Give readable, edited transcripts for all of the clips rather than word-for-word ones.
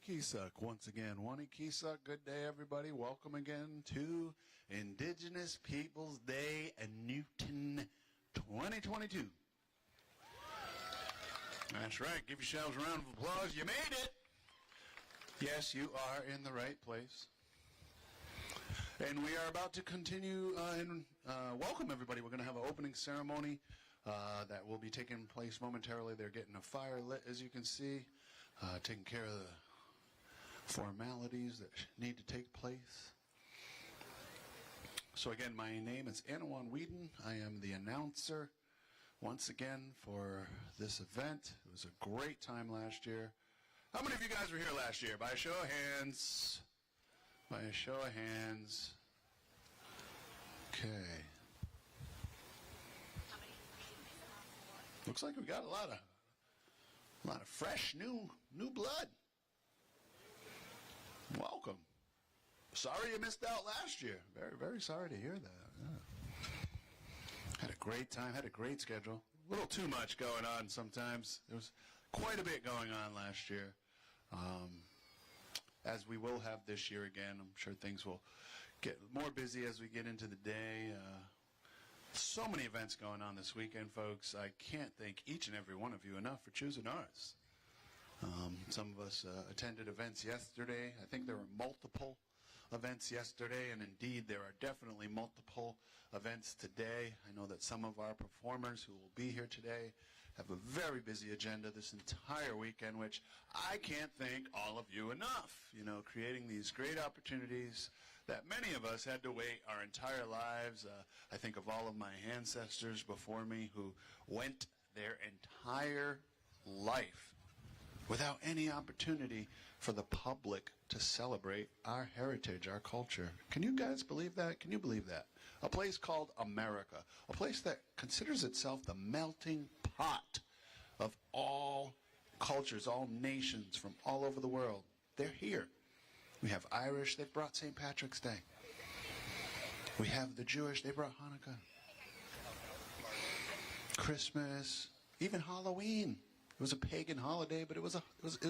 Kisak once again. Wani Kisak, good day everybody. Welcome again to Indigenous Peoples Day in Newton 2022. That's right. Give yourselves a round of applause. You made it. Yes, you are in the right place. And we are about to continue and welcome everybody. We're going to have an opening ceremony that will be taking place momentarily. They're getting a fire lit, as you can see, taking care of the formalities that need to take place. So again, my name is Anawan Whedon. I am the announcer once again for this event. It was a great time last year. How many of you guys were here last year? By a show of hands. By a show of hands. Okay. Looks like we got a lot of fresh new blood. Welcome. Sorry you missed out last year. Very, very sorry to hear that. Yeah. Had a great time, had a great schedule. A little too much going on sometimes. There was quite a bit going on last year. As we will have this year again, I'm sure things will get more busy as we get into the day. So many events going on this weekend, folks. I can't thank each and every one of you enough for choosing ours. Some of us attended events yesterday. I think there were multiple events yesterday, and indeed there are definitely multiple events today. I know that some of our performers who will be here today have a very busy agenda this entire weekend, which I can't thank all of you enough. You know, creating these great opportunities that many of us had to wait our entire lives. I think of all of my ancestors before me who went their entire life without any opportunity for the public to celebrate our heritage, our culture. Can you guys believe that? Can you believe that? A place called America, a place that considers itself the melting pot of all cultures, all nations from all over the world. They're here. We have Irish, they brought St. Patrick's Day. We have the Jewish, they brought Hanukkah. Christmas, even Halloween. It was a pagan holiday, but it was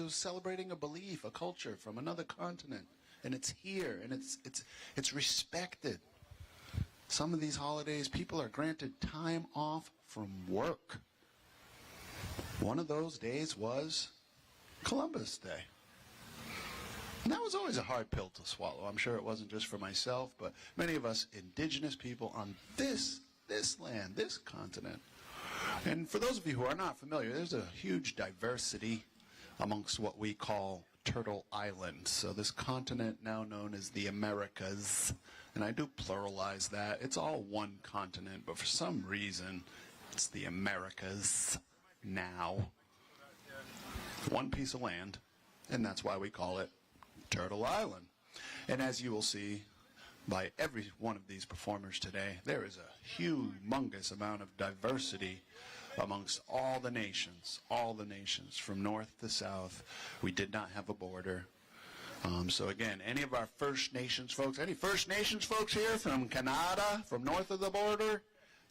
celebrating a belief, a culture from another continent, and it's here, and it's respected. Some of these holidays, people are granted time off from work. One of those days was Columbus Day. And that was always a hard pill to swallow. I'm sure it wasn't just for myself, but many of us indigenous people on this land, this continent. And for those of you who are not familiar, there's a huge diversity amongst what we call Turtle Island. So this continent now known as the Americas, and I do pluralize that. It's all one continent, but for some reason, it's the Americas now. One piece of land, and that's why we call it Turtle Island. And as you will see by every one of these performers today, there is a humongous amount of diversity amongst all the nations from north to south. We did not have a border. So again, any of our First Nations folks, any First Nations folks here from Canada, from north of the border?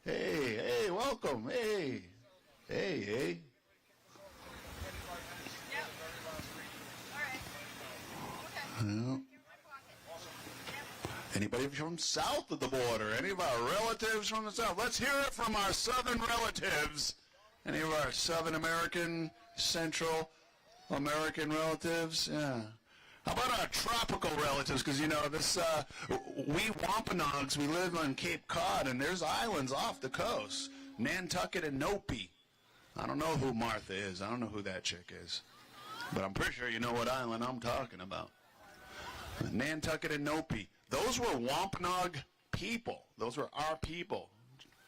Hey, welcome. Hey. Well, anybody from south of the border? Any of our relatives from the south? Let's hear it from our southern relatives. Any of our Southern American, Central American relatives? Yeah. How about our tropical relatives? Because, you know, we Wampanoags, we live on Cape Cod, and there's islands off the coast. Nantucket and Nopi. I don't know who Martha is. I don't know who that chick is. But I'm pretty sure you know what island I'm talking about. Nantucket and Nopi. Those were Wampanoag people. Those were our people.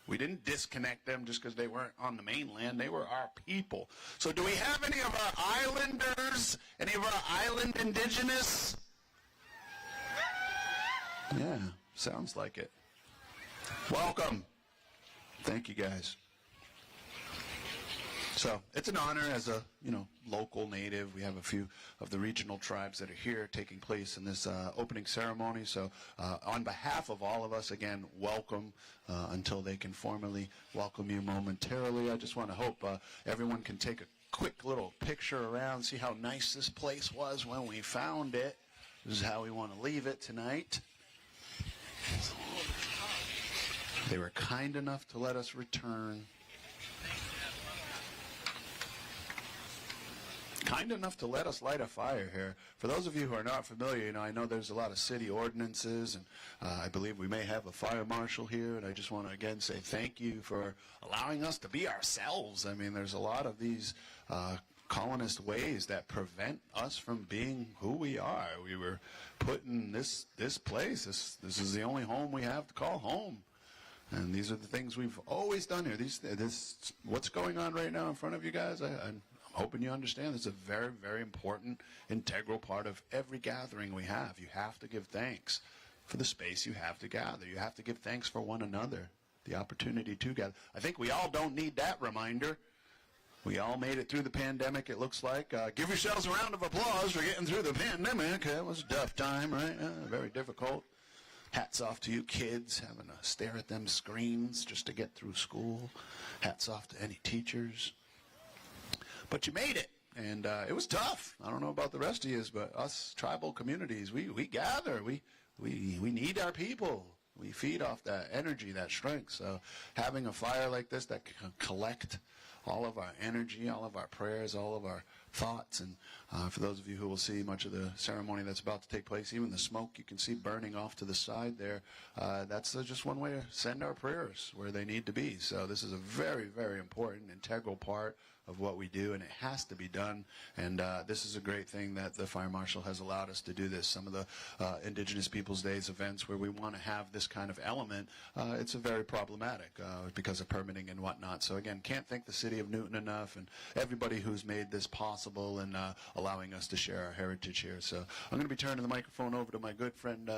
We didn't disconnect them just because they weren't on the mainland. They were our people. So do we have any of our islanders? Any of our island indigenous? Yeah, sounds like it. Welcome. Thank you, guys. So it's an honor as a, local native. We have a few of the regional tribes that are here taking place in this opening ceremony. So on behalf of all of us, again, welcome until they can formally welcome you momentarily. I just want to hope everyone can take a quick little picture around, see how nice this place was when we found it. This is how we want to leave it tonight. They were kind enough to let us return. Kind enough to let us light a fire here. For those of you who are not familiar, I know there's a lot of city ordinances, and I believe we may have a fire marshal here, and I just want to again say thank you for allowing us to be ourselves. I mean, there's a lot of these colonist ways that prevent us from being who we are. We were put in this place. This is the only home we have to call home. And these are the things we've always done here. What's going on right now in front of you guys, I'm hoping you understand this is a very, very important, integral part of every gathering we have. You have to give thanks for the space you have to gather. You have to give thanks for one another, the opportunity to gather. I think we all don't need that reminder. We all made it through the pandemic, it looks like. Give yourselves a round of applause for getting through the pandemic. It was a tough time, right? Very difficult. Hats off to you kids having to stare at them screens just to get through school. Hats off to any teachers. But you made it, and it was tough. I don't know about the rest of you, but us tribal communities, we gather. We need our people. We feed off that energy, that strength. So having a fire like this that can collect all of our energy, all of our prayers, all of our thoughts, and for those of you who will see much of the ceremony that's about to take place, even the smoke you can see burning off to the side there, that's just one way to send our prayers where they need to be. So this is a very, very important, integral part of what we do, and it has to be done. And this is a great thing that the Fire Marshal has allowed us to do this. Some of the Indigenous Peoples Days events where we want to have this kind of element, it's a very problematic because of permitting and whatnot. So again, can't thank the city of Newton enough, and everybody who's made this possible and allowing us to share our heritage here. So I'm going to be turning the microphone over to my good friend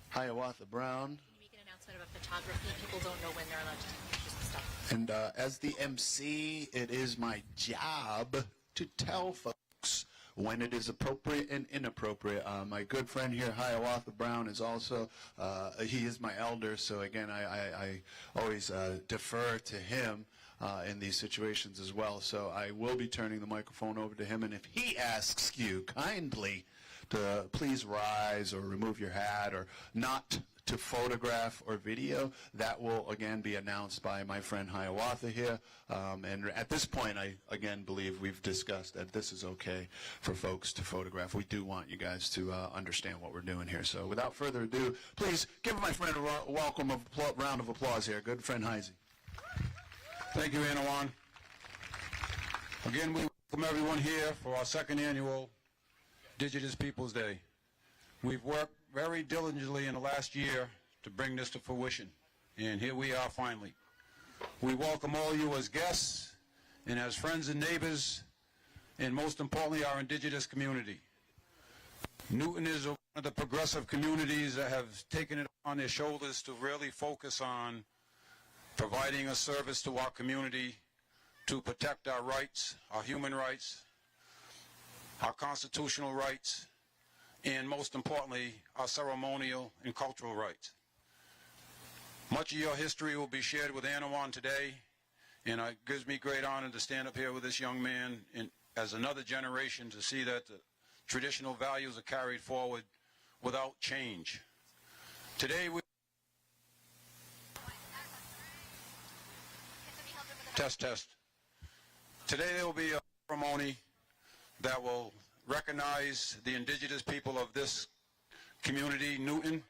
Hiawatha Brown. Can you make an announcement about photography? People don't know when they're allowed to take pictures and stuff. And as the MC, it is my job to tell folks when it is appropriate and inappropriate. My good friend here, Hiawatha Brown, is also, he is my elder, so again, I always defer to him in these situations as well. So I will be turning the microphone over to him, and if he asks you kindly to please rise or remove your hat or not to photograph or video, that will again be announced by my friend Hiawatha here. And at this point, I again believe we've discussed that this is okay for folks to photograph. We do want you guys to understand what we're doing here. So without further ado, please give my friend a round of applause here. Good friend Heisey. Thank you, Anawan. Again, we welcome everyone here for our second annual Indigenous Peoples Day. We've worked very diligently in the last year to bring this to fruition, and here we are finally. We welcome all you as guests and as friends and neighbors, and most importantly, our Indigenous community. Newton is one of the progressive communities that have taken it on their shoulders to really focus on providing a service to our community to protect our rights, our human rights, our constitutional rights, and most importantly, our ceremonial and cultural rights. Much of your history will be shared with Anawan today, and it gives me great honor to stand up here with this young man as another generation to see that the traditional values are carried forward without change. Today, Test. Today there will be a ceremony that will recognize the Indigenous people of this community, Newton,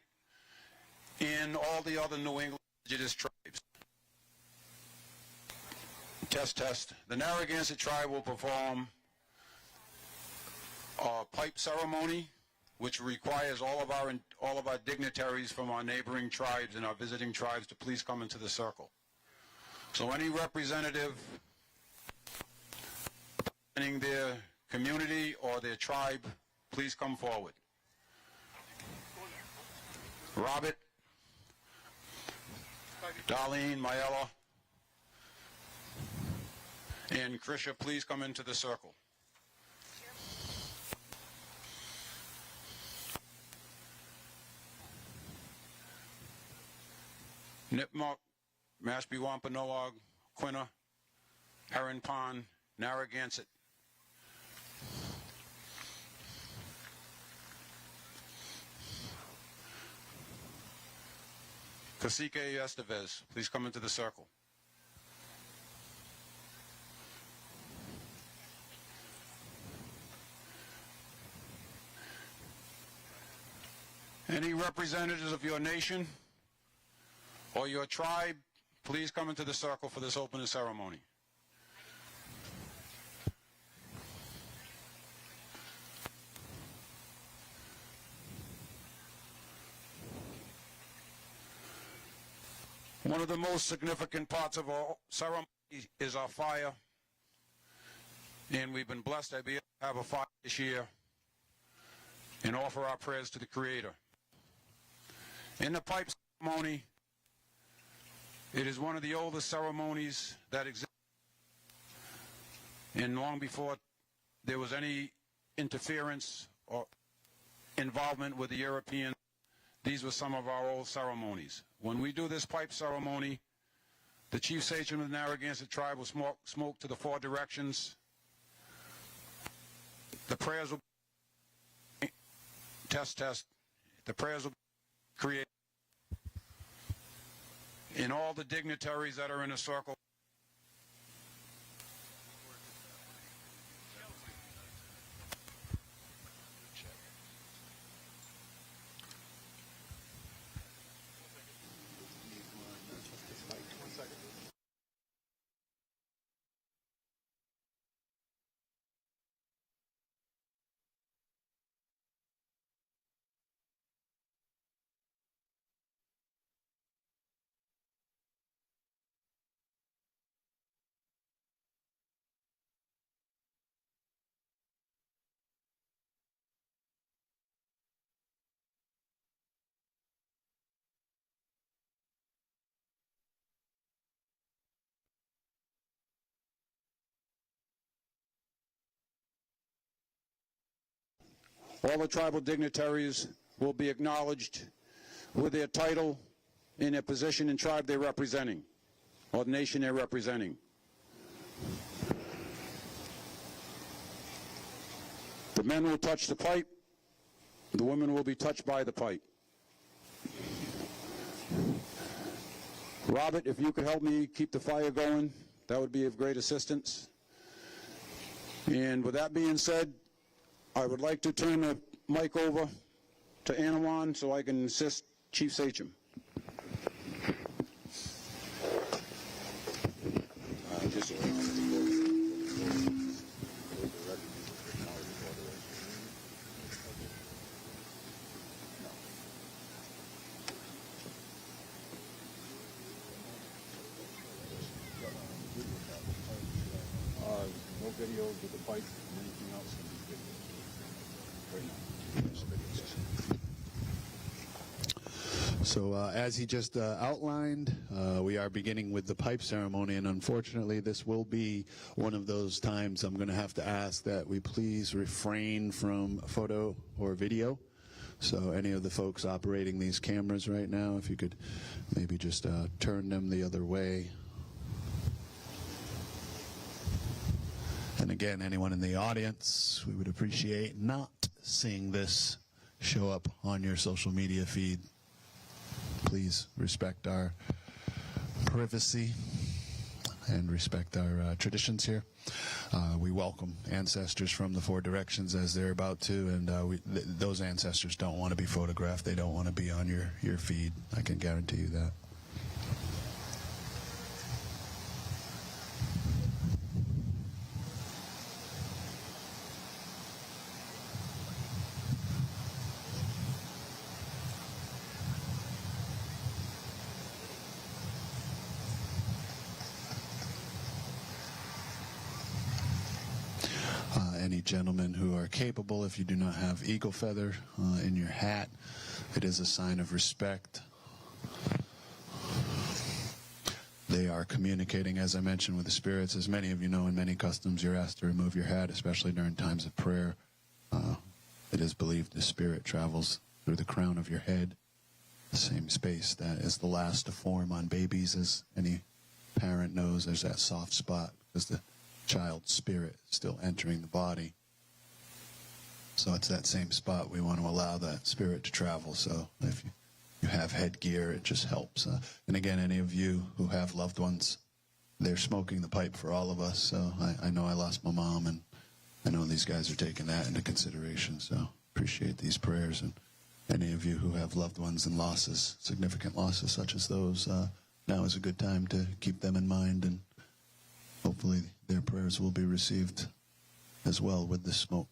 and all the other New England Indigenous tribes. Test. The Narragansett tribe will perform a pipe ceremony, which requires all of our dignitaries from our neighboring tribes and our visiting tribes to please come into the circle. So any representative representing their community or their tribe, please come forward. Robert, Darlene, Mayella, and Krisha, please come into the circle. Nipmuc, Mashpee Wampanoag, Quina, Heron Pond, Narragansett. Cacique Estevez, please come into the circle. Any representatives of your nation or your tribe, please come into the circle for this opening ceremony. One of the most significant parts of our ceremony is our fire, and we've been blessed to be able to have a fire this year and offer our prayers to the Creator. In the pipe ceremony, it is one of the oldest ceremonies that exist, and long before there was any interference or involvement with the Europeans, these were some of our old ceremonies. When we do this pipe ceremony, the chief sachem of the Narragansett tribe will smoke to the 4 directions. The prayers will be test. The prayers will be created. And all the dignitaries that are in a circle. All the tribal dignitaries will be acknowledged with their title and their position and tribe they're representing, or the nation they're representing. The men will touch the pipe. The women will be touched by the pipe. Robert, if you could help me keep the fire going, that would be of great assistance. And with that being said, I would like to turn the mic over to Anawan so I can assist Chief Sachem. No videos with the bike and anything else. So as he just outlined, we are beginning with the pipe ceremony, and unfortunately this will be one of those times I'm going to have to ask that we please refrain from photo or video. So any of the folks operating these cameras right now, if you could maybe just turn them the other way. And again, anyone in the audience, we would appreciate not seeing this show up on your social media feed. Please respect our privacy and respect our traditions here. We welcome ancestors from the 4 directions as they're about to, and those ancestors don't want to be photographed. They don't want to be on your feed. I can guarantee you that. Any gentlemen who are capable, if you do not have eagle feather in your hat, it is a sign of respect. They are communicating, as I mentioned, with the spirits. As many of you know, in many customs, you're asked to remove your hat, especially during times of prayer. It is believed the spirit travels through the crown of your head, the same space that is the last to form on babies, as any parent knows. There's that soft spot, because the child's spirit still entering the body. So it's that same spot. We want to allow that spirit to travel. So if you have headgear, it just helps. And again, any of you who have loved ones, they're smoking the pipe for all of us. So I know I lost my mom, and I know these guys are taking that into consideration. So appreciate these prayers. And any of you who have loved ones and losses, significant losses such as those, now is a good time to keep them in mind, and hopefully their prayers will be received as well with this smoke.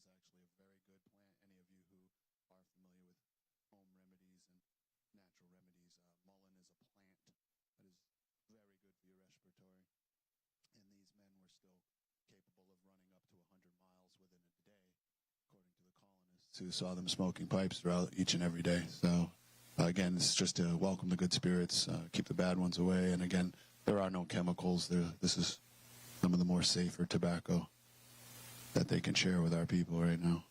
is actually a very good plant. Any of you who are familiar with home remedies and natural remedies, mullein is a plant that is very good for your respiratory. And these men were still capable of running up to 100 miles within a day, according to the colonists who saw them smoking pipes throughout each and every day. So, again, it's just to welcome the good spirits, keep the bad ones away. And again, there are no chemicals. This is some of the more safer tobacco that they can share with our people right now.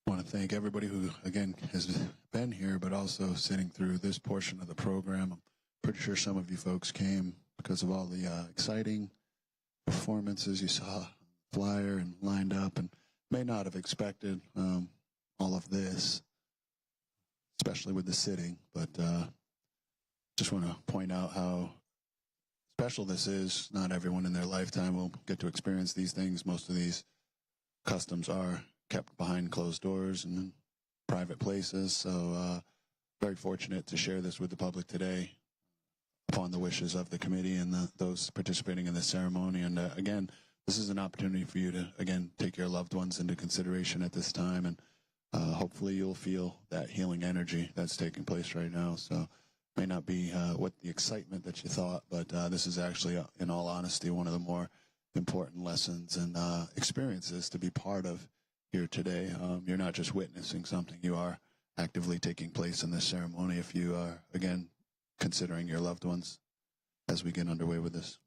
I want to thank everybody who, again, has been here, but also sitting through this portion of the program. I'm pretty sure some of you folks came because of all the exciting performances you saw, flyer and lined up, and may not have expected all of this, especially with the sitting. But just want to point out how special this is. Not everyone in their lifetime will get to experience these things. Most of these customs are kept behind closed doors and in private places. So very fortunate to share this with the public today upon the wishes of the committee and those participating in the ceremony. And again, this is an opportunity for you to, again, take your loved ones into consideration at this time. And hopefully you'll feel that healing energy that's taking place right now. So may not be what the excitement that you thought, but this is actually, in all honesty, one of the more important lessons and experiences to be part of here today. You're not just witnessing something, you are actively taking place in this ceremony if you are, again, considering your loved ones as we get underway with this.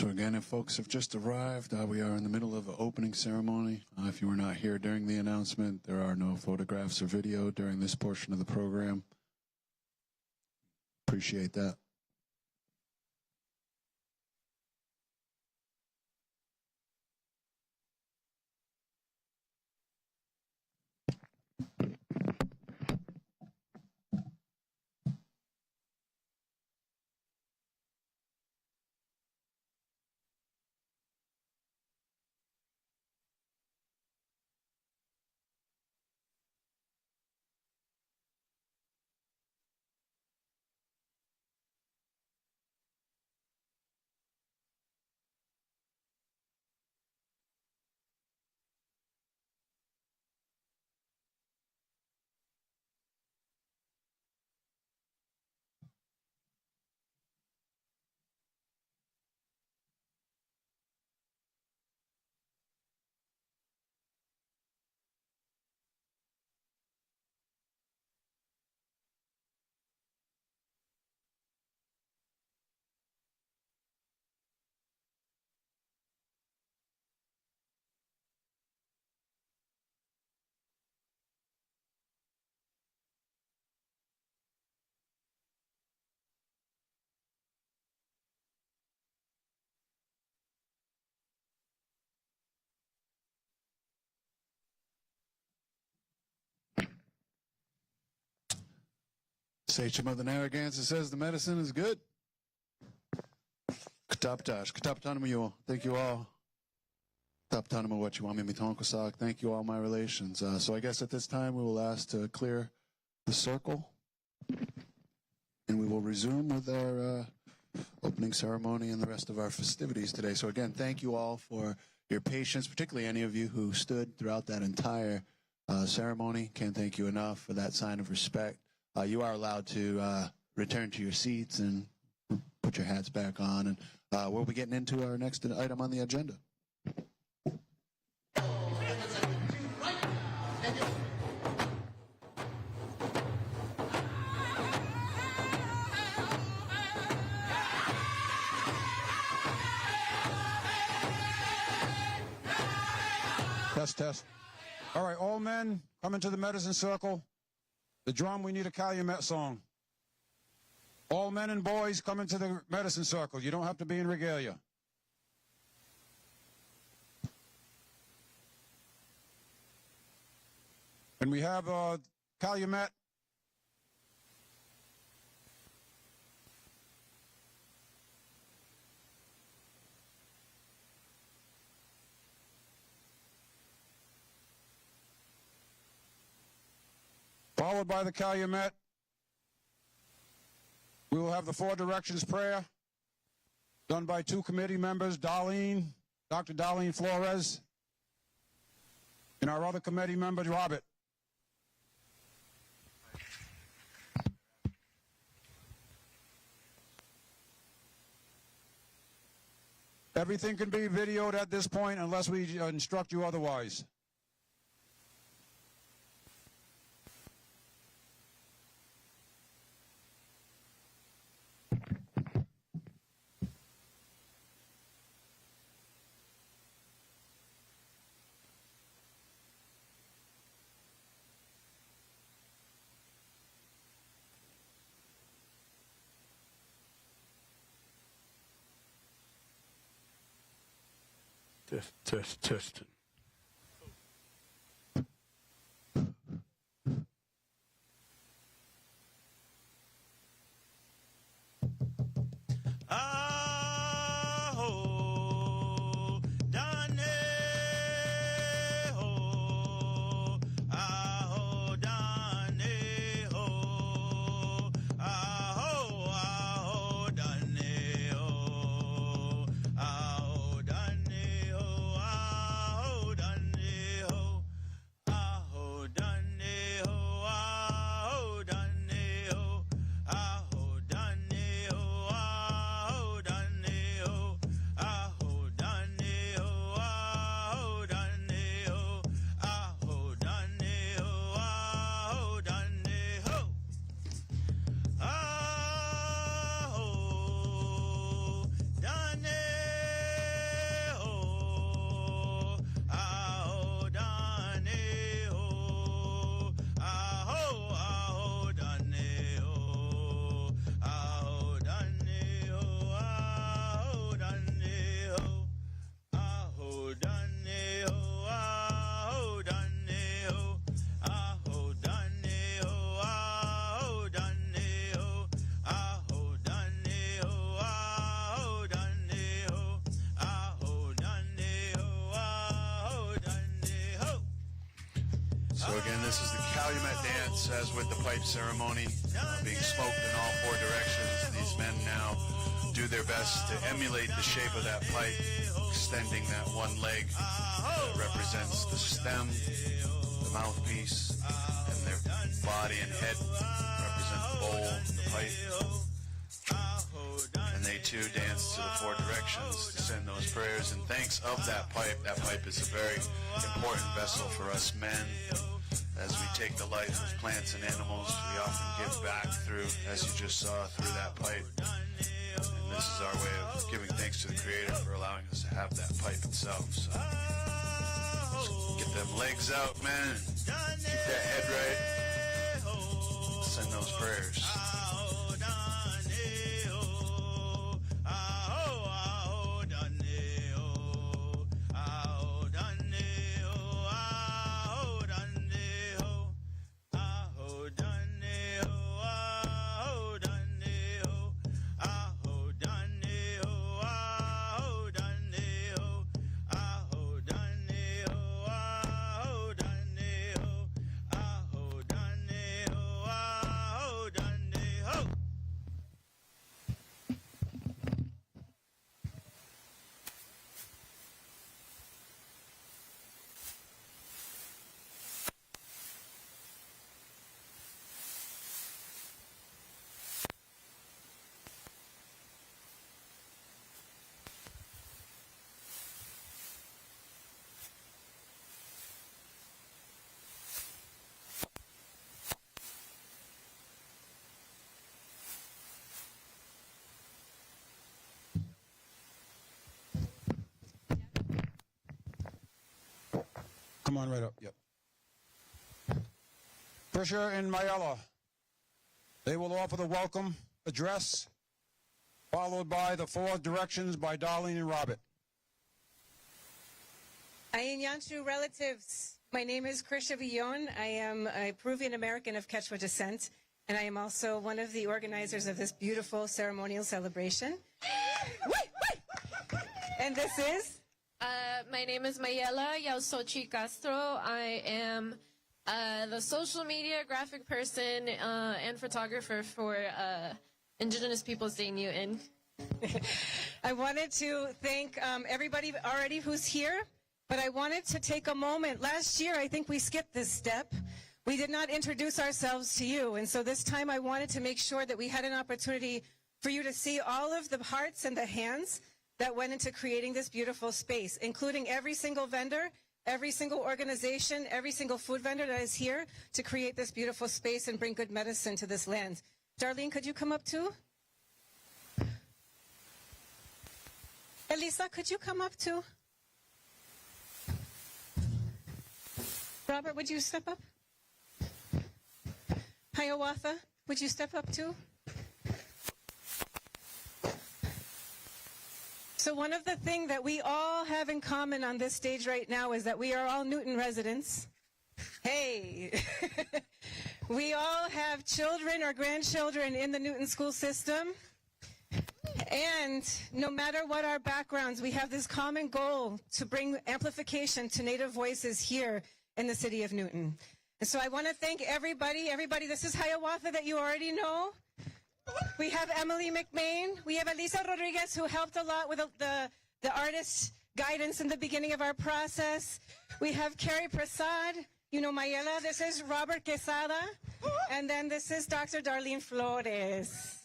So again, if folks have just arrived, we are in the middle of an opening ceremony. If you were not here during the announcement, there are no photographs or video during this portion of the program. Appreciate that. Sachem of the Narragansett says the medicine is good. Kataptash, Kataptanamayo. Thank you all. Kataptanama what you want me Mitonkosak. Thank you all my relations. So I guess at this time we will ask to clear the circle. And we will resume with our opening ceremony and the rest of our festivities today. So again, thank you all for your patience, particularly any of you who stood throughout that entire ceremony. Can't thank you enough for that sign of respect. You are allowed to return to your seats and put your hats back on. And we'll be getting into our next item on the agenda. Test, test. All right, all men, come into the medicine circle. The drum, we need a Calumet song. All men and boys, come into the medicine circle. You don't have to be in regalia. And we have Calumet. Followed by the Calumet, we will have the Four Directions Prayer done by two committee members, Dr. Darlene Flores, and our other committee member, Robert. Everything can be videoed at this point unless we instruct you otherwise. Test. So again, this is the Calumet dance, as with the pipe ceremony, being smoked in all four directions. These men now do their best to emulate the shape of that pipe, extending that one leg that represents the stem, the mouthpiece, and their body and head represent the bowl, the pipe. And they too dance to the four directions to send those prayers and thanks of that pipe. That pipe is a very important vessel for us men. As we take the life of plants and animals, we often give back through, as you just saw, through that pipe. And this is our way of giving thanks to the Creator for allowing us to have that pipe itself. So get them legs out, man. Keep that head right. Send those prayers. Come on right up. Yep. Prisha and Mayella, they will offer the welcome address, followed by the four directions by Darlene and Robert. Ayin Yanchu relatives, my name is Krisha Villon. I am a Peruvian American of Quechua descent, and I am also one of the organizers of this beautiful ceremonial celebration. And this is? My name is Mayela Yausochi Castro. I am the social media graphic person and photographer for Indigenous Peoples Day Newton. I wanted to thank everybody already who's here, but I wanted to take a moment. Last year, I think we skipped this step. We did not introduce ourselves to you, and so this time I wanted to make sure that we had an opportunity for you to see all of the hearts and the hands that went into creating this beautiful space, including every single vendor, every single organization, every single food vendor that is here to create this beautiful space and bring good medicine to this land. Darlene, could you come up too? Elisa, could you come up too? Robert, would you step up? Hiawatha, would you step up too? So one of the things that we all have in common on this stage right now is that we are all Newton residents. Hey! We all have children or grandchildren in the Newton school system. And no matter what our backgrounds, we have this common goal to bring amplification to Native voices here in the city of Newton. And so I want to thank everybody. This is Hiawatha that you already know. We have Emily McMain. We have Elisa Rodriguez, who helped a lot with the artist guidance in the beginning of our process. We have Carrie Prasad. You know Mayela. This is Robert Quesada. And then this is Dr. Darlene Flores.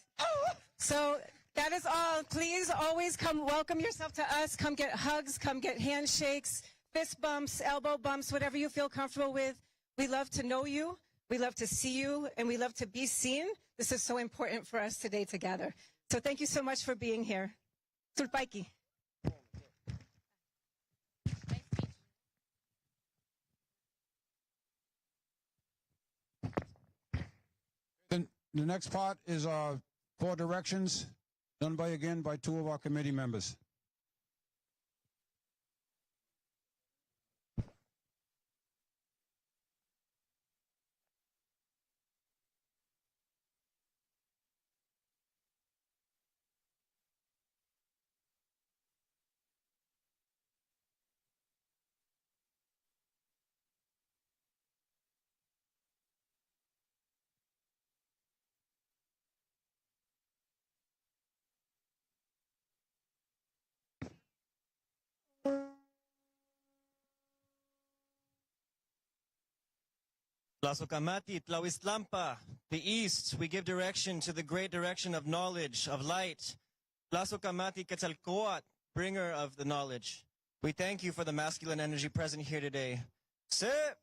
So that is all. Please always come welcome yourself to us. Come get hugs. Come get handshakes, fist bumps, elbow bumps, whatever you feel comfortable with. We love to know you. We love to see you, and we love to be seen. This is so important for us today together. So thank you so much for being here. Tulpaiki. Then the next part is four directions, done by two of our committee members. Tlasokamati, Tlahuiztlampa, the east, we give direction to the great direction of knowledge, of light. Tlasokamati, Quetzalcoatl, bringer of the knowledge. We thank you for the masculine energy present here today. Sir.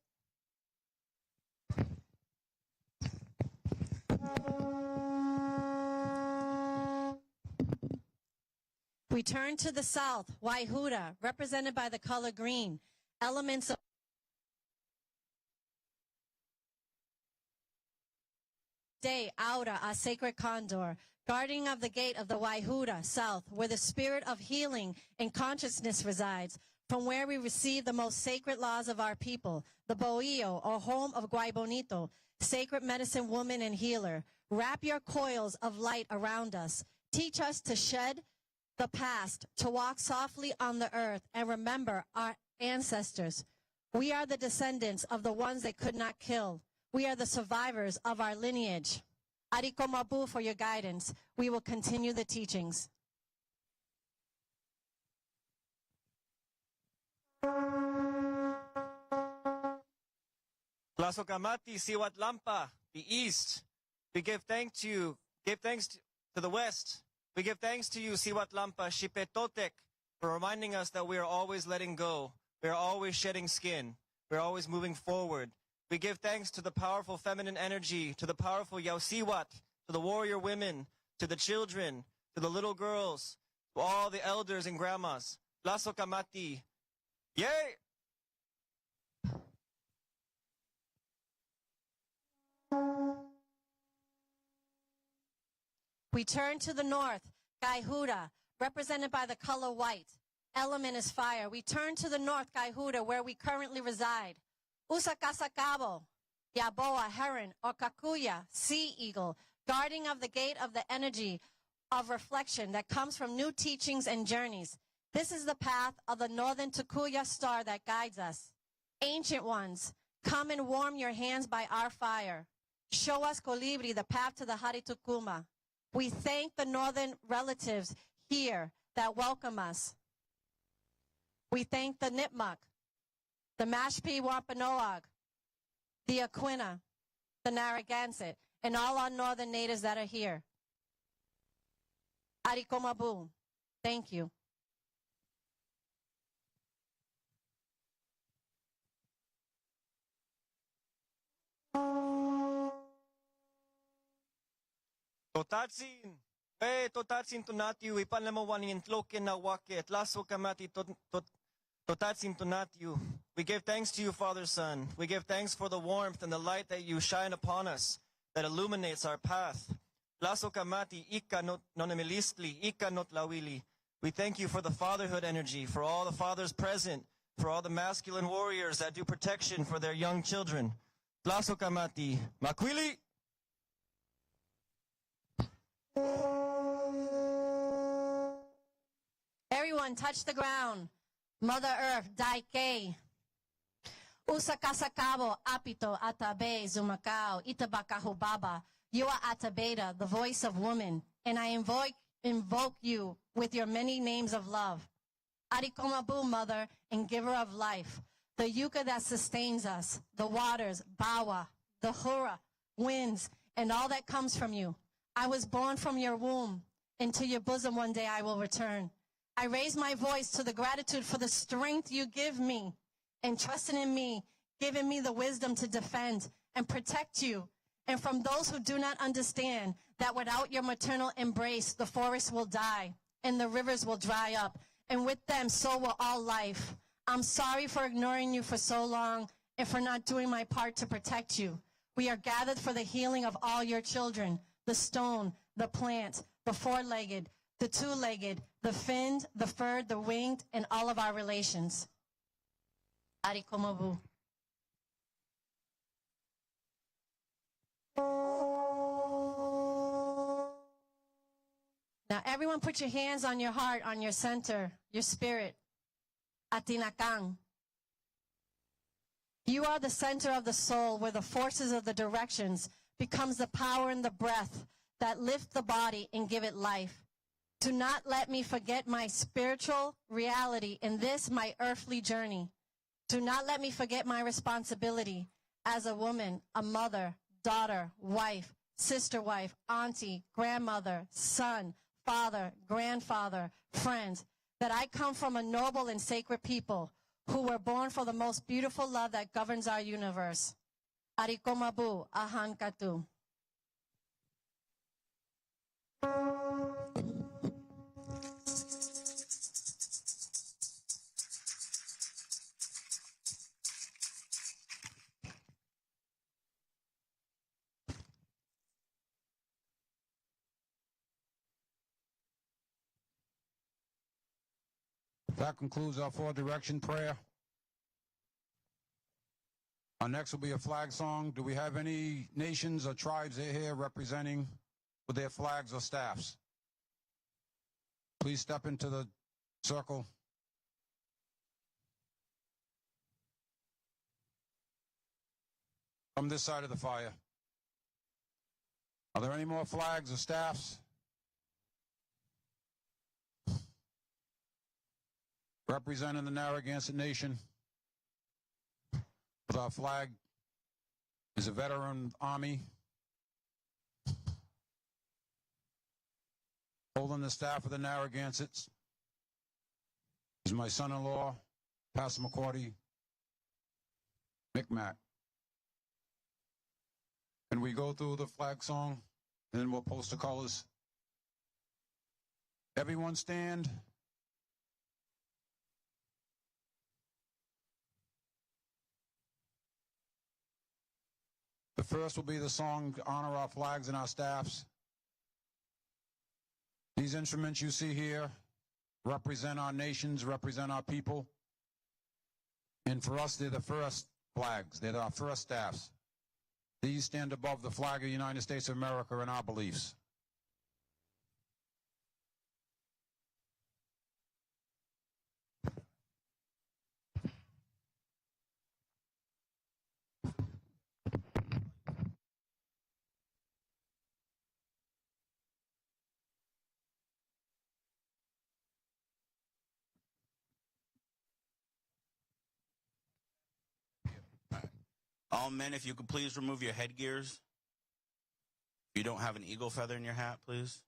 We turn to the south, Waihuda, represented by the color green. Elements of day, Aura, a sacred condor, guardian of the gate of the Waihuda, south, where the spirit of healing and consciousness resides, from where we receive the most sacred laws of our people, the Bohio, or home of Guaybonito, sacred medicine woman and healer. Wrap your coils of light around us. Teach us to shed the past, to walk softly on the earth, and remember our ancestors. We are the descendants of the ones they could not kill. We are the survivors of our lineage. Ariko Mabu for your guidance. We will continue the teachings. Tlasokamati, Siwatlampa, the east. We give thanks to the west. We give thanks to you, Siwatlampa, Xipetotec, for reminding us that we are always letting go. We are always shedding skin. We are always moving forward. We give thanks to the powerful feminine energy, to the powerful Yausiwat, to the warrior women, to the children, to the little girls, to all the elders and grandmas. Tlasokamati. Yay! We turn to the north, Gaihuda, represented by the color white. Element is fire. We turn to the north, Gaihuda, where we currently reside. Usakasakabo, Yaboa, heron, or Kakuya, sea eagle, guarding of the gate of the energy of reflection that comes from new teachings and journeys. This is the path of the northern Takuya star that guides us. Ancient ones, come and warm your hands by our fire. Show us, Colibri, the path to the Haritukuma. We thank the northern relatives here that welcome us. We thank the Nipmuc, the Mashpee Wampanoag, the Aquina, the Narragansett, and all our northern natives that are here. Arikomabu, thank you. Totatsin, totatsin tunatiu, ipanlamawan intloke na wake, tlasokamati totatsin tunatiu. We give thanks to you, Father, Son. We give thanks for the warmth and the light that you shine upon us, that illuminates our path. Tlasokamati ika not nonemilistli, ika not lawili. We thank you for the fatherhood energy, for all the fathers present, for all the masculine warriors that do protection for their young children. Tlasokamati, makwili. Everyone touch the ground. Mother Earth, Daike. Usakasakabo, Apito, Atabe, Zumakao, Itabakahubaba, Yua Atabeda, the voice of woman. And I invoke you with your many names of love. Arikomabu, mother and giver of life. The yucca that sustains us, the waters, Bawa, the hura, winds, and all that comes from you. I was born from your womb. Into your bosom one day I will return. I raise my voice to the gratitude for the strength you give me and trusting in me, giving me the wisdom to defend and protect you. And from those who do not understand that without your maternal embrace, the forests will die and the rivers will dry up. And with them, so will all life. I'm sorry for ignoring you for so long and for not doing my part to protect you. We are gathered for the healing of all your children. The stone, the plant, the four-legged, the two-legged, the finned, the furred, the winged, and all of our relations. Arikomabu. Now everyone put your hands on your heart, on your center, your spirit. Atinakang. You are the center of the soul where the forces of the directions becomes the power and the breath that lift the body and give it life. Do not let me forget my spiritual reality in this, my earthly journey. Do not let me forget my responsibility. as a woman, a mother, daughter, wife, sister wife, auntie, grandmother, son, father, grandfather, friends, that I come from a noble and sacred people who were born for the most beautiful love that governs our universe. Arikomabu, ahan katu. That concludes our four-direction prayer. Our next will be a flag song. Do we have any nations or tribes here representing with their flags or staffs? Please step into the circle. From this side of the fire. Are there any more flags or staffs? Representing the Narragansett Nation with our flag is a veteran army. Holding the staff of the Narragansetts is my son-in-law, Passamaquoddy Micmac. And we go through the flag song, and then we'll post the colors. Everyone stand. The first will be the song to honor our flags and our staffs. These instruments you see here represent our nations, represent our people. And for us, they're the first flags. They're our first staffs. These stand above the flag of the United States of America and our beliefs. All men, if you could please remove your headgears. If you don't have an eagle feather in your hat, please.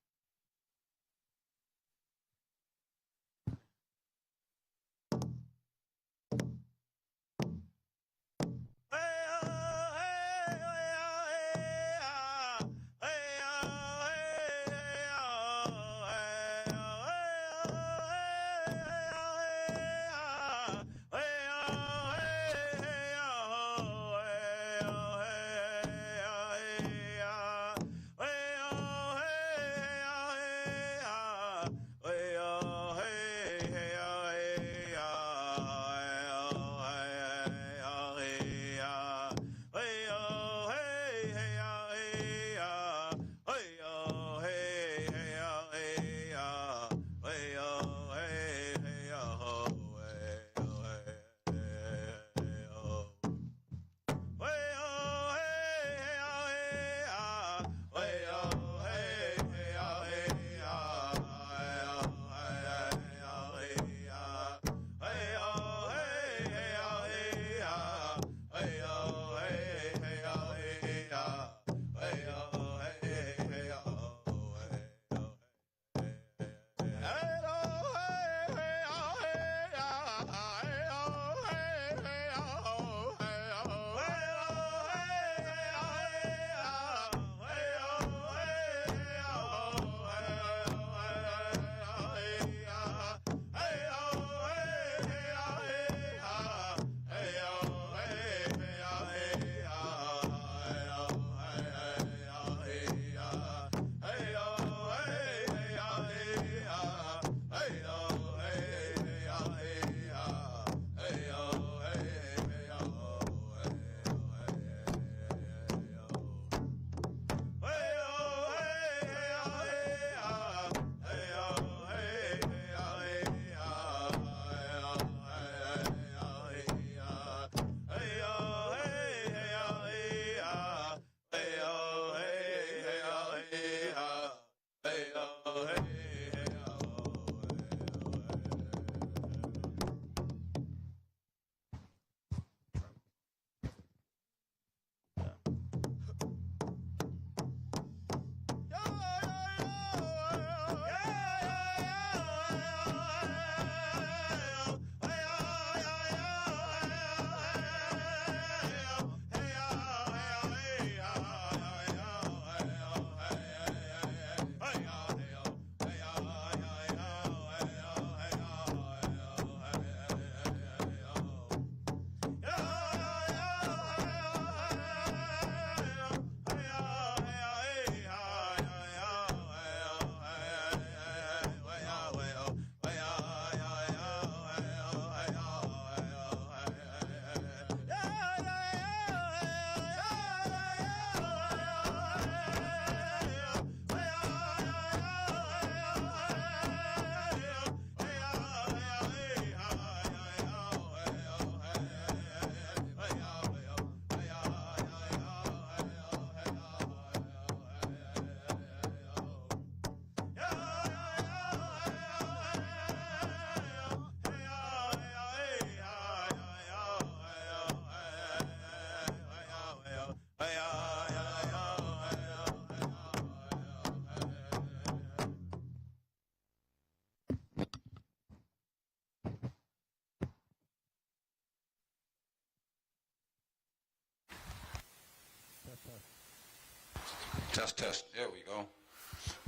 Test, test. There we go.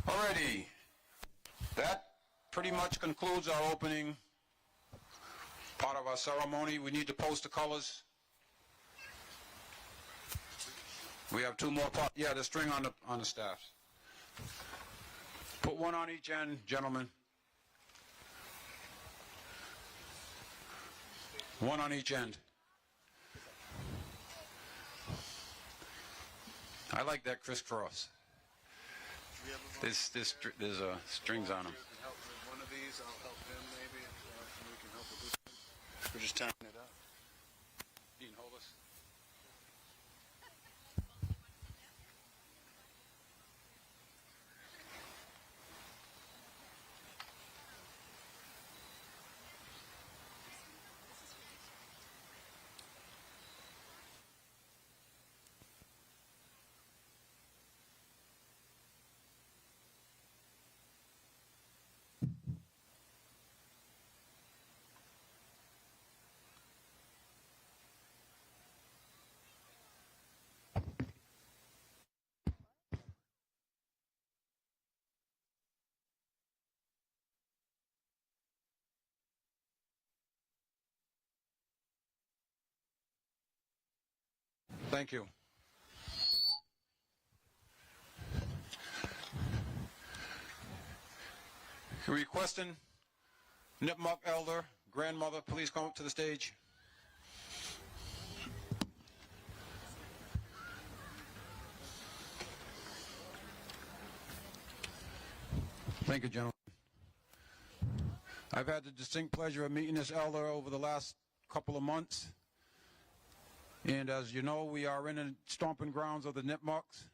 Alrighty. That pretty much concludes our opening part of our ceremony. We need to post the colors. We have two more parts. Yeah, the string on the staffs. Put one on each end, gentlemen. One on each end. I like that crisscross. There's strings on them. Help with one of these. I'll help him maybe. We can help with this one. We're just tying it up. Dean, hold us. Thank you. Requesting Nipmuc elder, grandmother, please come up to the stage. Thank you, gentlemen. I've had the distinct pleasure of meeting this elder over the last couple of months. And as you know, we are in the stomping grounds of the Nipmucs,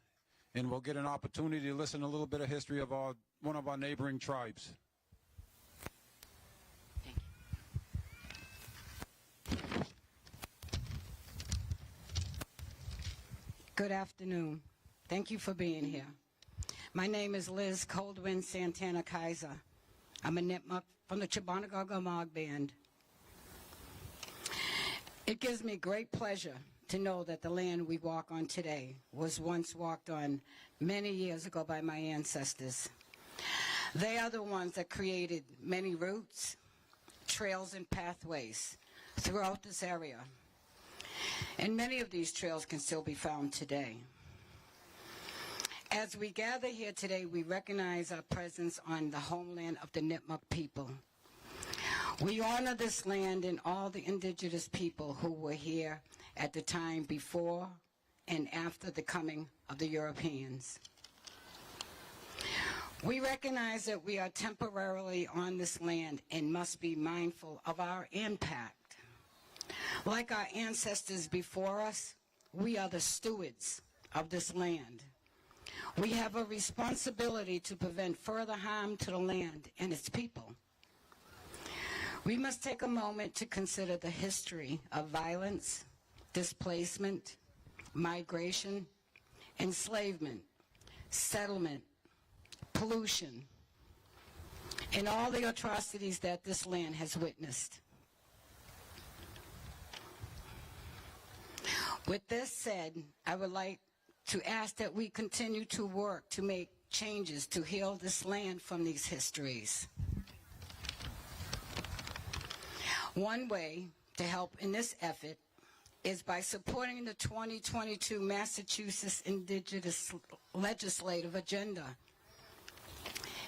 and we'll get an opportunity to listen to a little bit of history of one of our neighboring tribes. Good afternoon. Thank you for being here. My name is Liz Coldwin Santana Kaiser. I'm a Nipmuc from the Chibonagog Band. It gives me great pleasure to know that the land we walk on today was once walked on many years ago by my ancestors. They are the ones that created many routes, trails, and pathways throughout this area. And many of these trails can still be found today. As we gather here today, we recognize our presence on the homeland of the Nipmuc people. We honor this land and all the indigenous people who were here at the time before and after the coming of the Europeans. We recognize that we are temporarily on this land and must be mindful of our impact. Like our ancestors before us, we are the stewards of this land. We have a responsibility to prevent further harm to the land and its people. We must take a moment to consider the history of violence, displacement, migration, enslavement, settlement, pollution, and all the atrocities that this land has witnessed. With this said, I would like to ask that we continue to work to make changes to heal this land from these histories. One way to help in this effort is by supporting the 2022 Massachusetts Indigenous Legislative Agenda.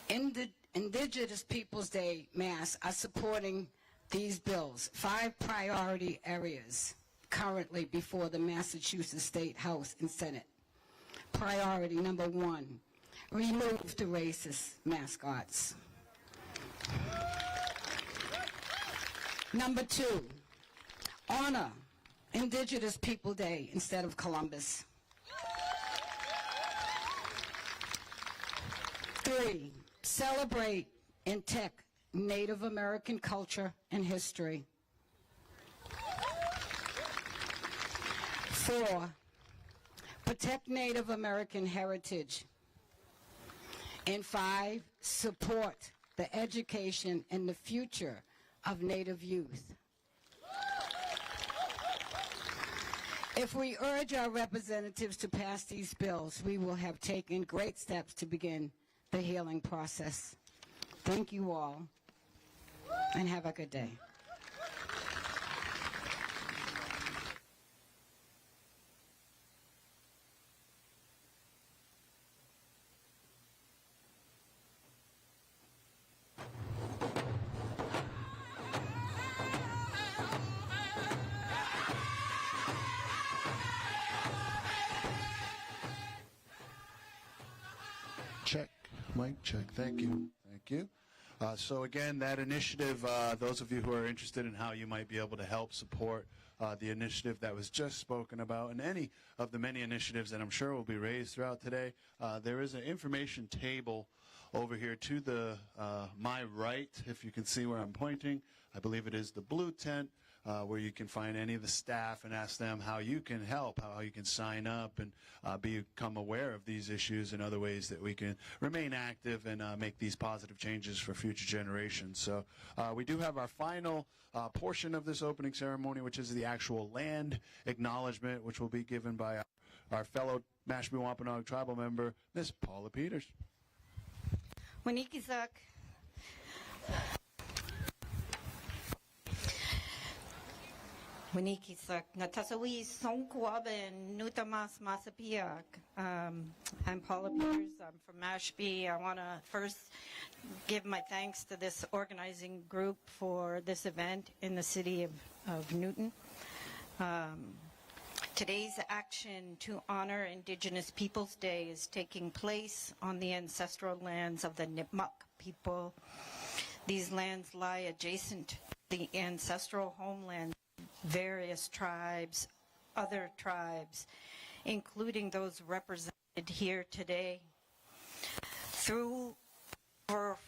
Indigenous Peoples Day Mass are supporting these bills, 5 priority areas currently before the Massachusetts State House and Senate. Priority number 1, remove the racist mascots. Number 2, honor Indigenous People Day instead of Columbus. 3, celebrate and protect Native American culture and history. 4, protect Native American heritage. And 5, support the education and the future of Native youth. If we urge our representatives to pass these bills, we will have taken great steps to begin the healing process. Thank you all, and have a good day. Check. Mic check. Thank you. Thank you. So again, that initiative, those of you who are interested in how you might be able to help support the initiative that was just spoken about, and any of the many initiatives that I'm sure will be raised throughout today, there is an information table over here to the my right, if you can see where I'm pointing. I believe it is the blue tent, where you can find any of the staff and ask them how you can help, how you can sign up and become aware of these issues and other ways that we can remain active and make these positive changes for future generations. So we do have our final portion of this opening ceremony, which is the actual land acknowledgement, which will be given by our fellow Mashpee Wampanoag tribal member, Miss Paula Peters. Wanikisak. Wanikisak. Natasawi Sonkwabin Nutamas Masapiak. I'm Paula Peters. I'm from Mashpee. I want to first give my thanks to this organizing group for this event in the city of Newton. Today's action to honor Indigenous Peoples Day is taking place on the ancestral lands of the Nipmuc people. These lands lie adjacent to the ancestral homeland of various tribes, other tribes, including those represented here today. Through over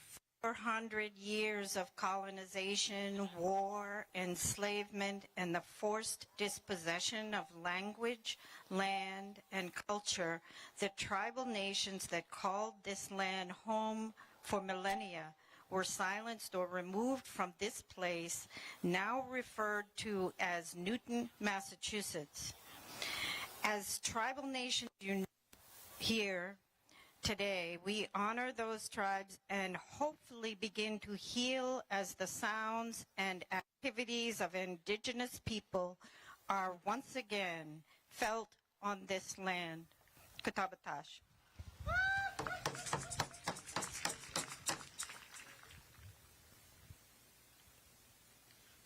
400 years of colonization, war, enslavement, and the forced dispossession of language, land, and culture, the tribal nations that called this land home for millennia were silenced or removed from this place, now referred to as Newton, Massachusetts. As tribal nations unite here today, we honor those tribes and hopefully begin to heal as the sounds and activities of Indigenous people are once again felt on this land. Katabatash.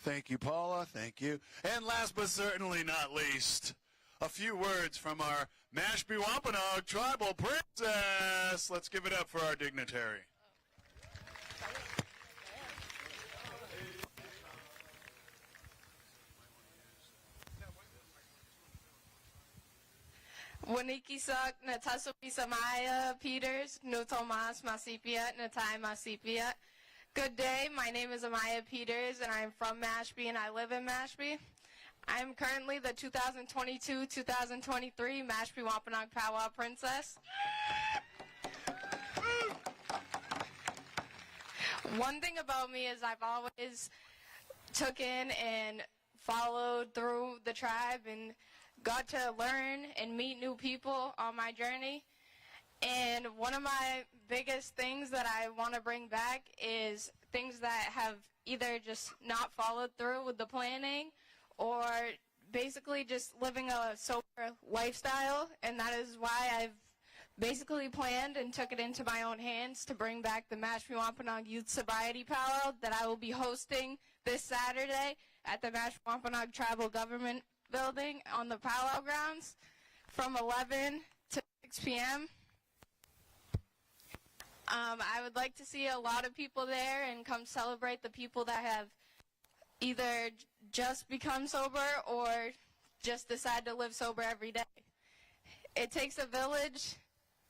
Thank you, Paula. Thank you. And last but certainly not least, a few words from our Mashpee Wampanoag tribal princess. Let's give it up for our dignitary. Wanikisak Natasupi Samaya Peters, Nutomas Masipia, Natai Masipia. Good day, my name is Amaya Peters and I'm from Mashpee and I live in Mashpee. I'm currently the 2022-2023 Mashpee Wampanoag Powwow Princess. One thing about me is I've always took in and followed through the tribe and got to learn and meet new people on my journey. And one of my biggest things that I want to bring back is things that have either just not followed through with the planning or basically just living a sober lifestyle. And that is why I've basically planned and took it into my own hands to bring back the Mashpee Wampanoag Youth Sobriety Powwow that I will be hosting this Saturday at the Mashpee Wampanoag Tribal Government Building on the powwow grounds from 11 to 6 p.m. I would like to see a lot of people there and come celebrate the people that have either just become sober or just decide to live sober every day. It takes a village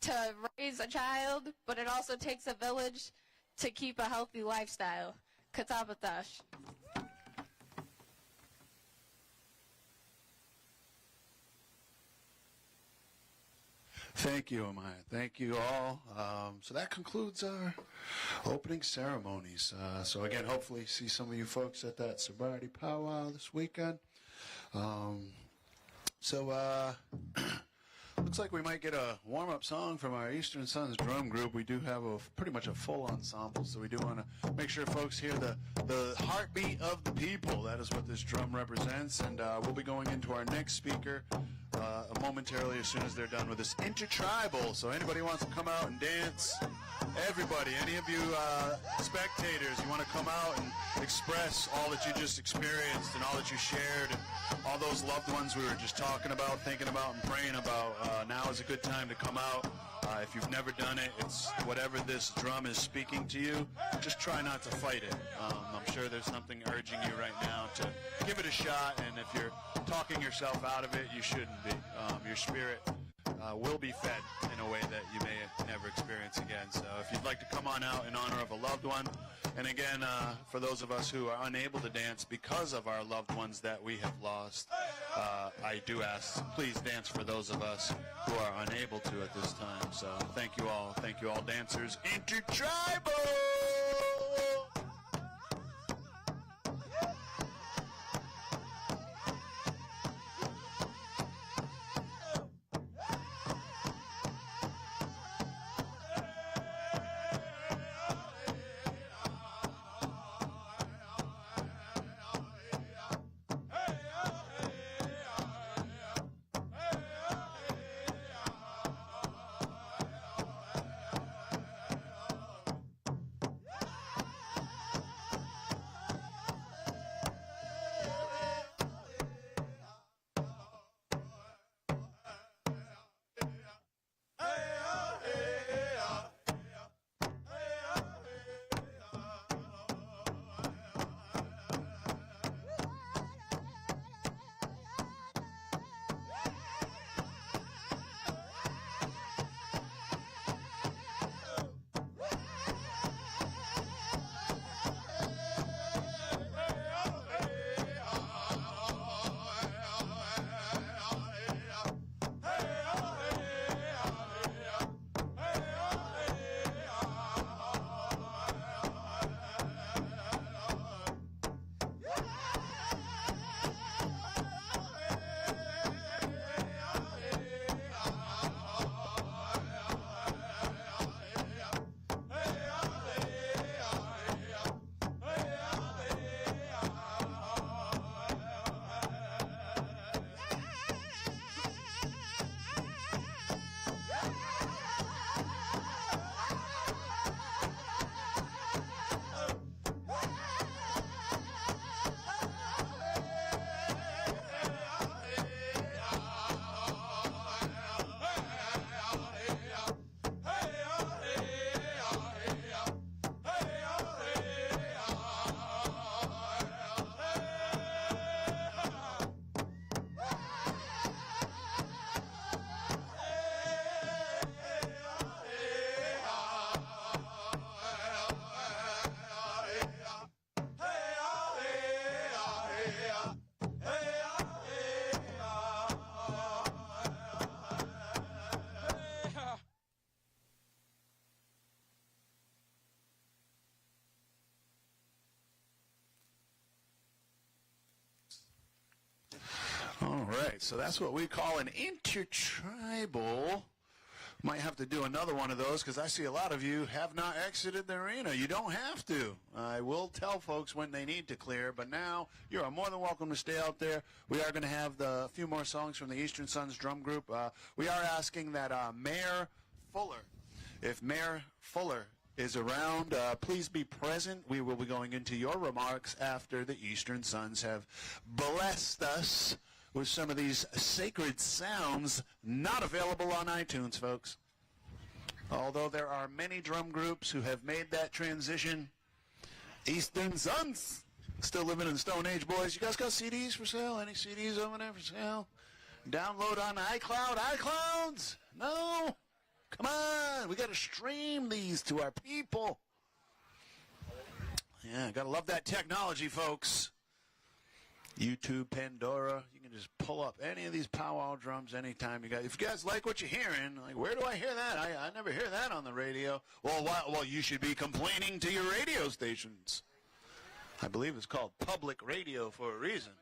to raise a child, but it also takes a village to keep a healthy lifestyle. Katabatash. Thank you, Amaya. Thank you all. So that concludes our opening ceremonies. So again, hopefully see some of you folks at that sobriety powwow this weekend. So, looks like we might get a warm-up song from our Eastern Sons drum group. We do have pretty much a full ensemble, so we do want to make sure folks hear the heartbeat of the people. That is what this drum represents, and we'll be going into our next speaker momentarily as soon as they're done with this intertribal. So anybody wants to come out and dance, everybody, any of you spectators, you want to come out and express all that you just experienced and all that you shared, and all those loved ones we were just talking about, thinking about, and praying about. Now is a good time to come out. If you've never done it, it's whatever this drum is speaking to you, just try not to fight it. I'm sure there's something urging you right now to give it a shot, and if you're talking yourself out of it, you shouldn't be. Your spirit will be fed in a way that you may never experience again. So if you'd like to come on out in honor of a loved one, and again, for those of us who are unable to dance because of our loved ones that we have lost, I do ask, please dance for those of us who are unable to at this time. So thank you all dancers. Intertribal! All right, so that's what we call an intertribal. Might have to do another one of those because I see a lot of you have not exited the arena. You don't have to. I will tell folks when they need to clear, but now you are more than welcome to stay out there. We are going to have a few more songs from the Eastern Sons drum group. We are asking that Mayor Fuller, if Mayor Fuller is around, please be present. We will be going into your remarks after the Eastern Sons have blessed us with some of these sacred sounds not available on iTunes, folks. Although there are many drum groups who have made that transition. Eastern Sons, still living in the Stone Age, boys. You guys got CDs for sale? Any CDs over there for sale? Download on iCloud? iClouds? No? Come on, we got to stream these to our people. Yeah, got to love that technology, folks. YouTube, Pandora, you can just pull up any of these powwow drums anytime you guys. If you guys like what you're hearing, like, where do I hear that? I never hear that on the radio. Well, you should be complaining to your radio stations. I believe it's called public radio for a reason.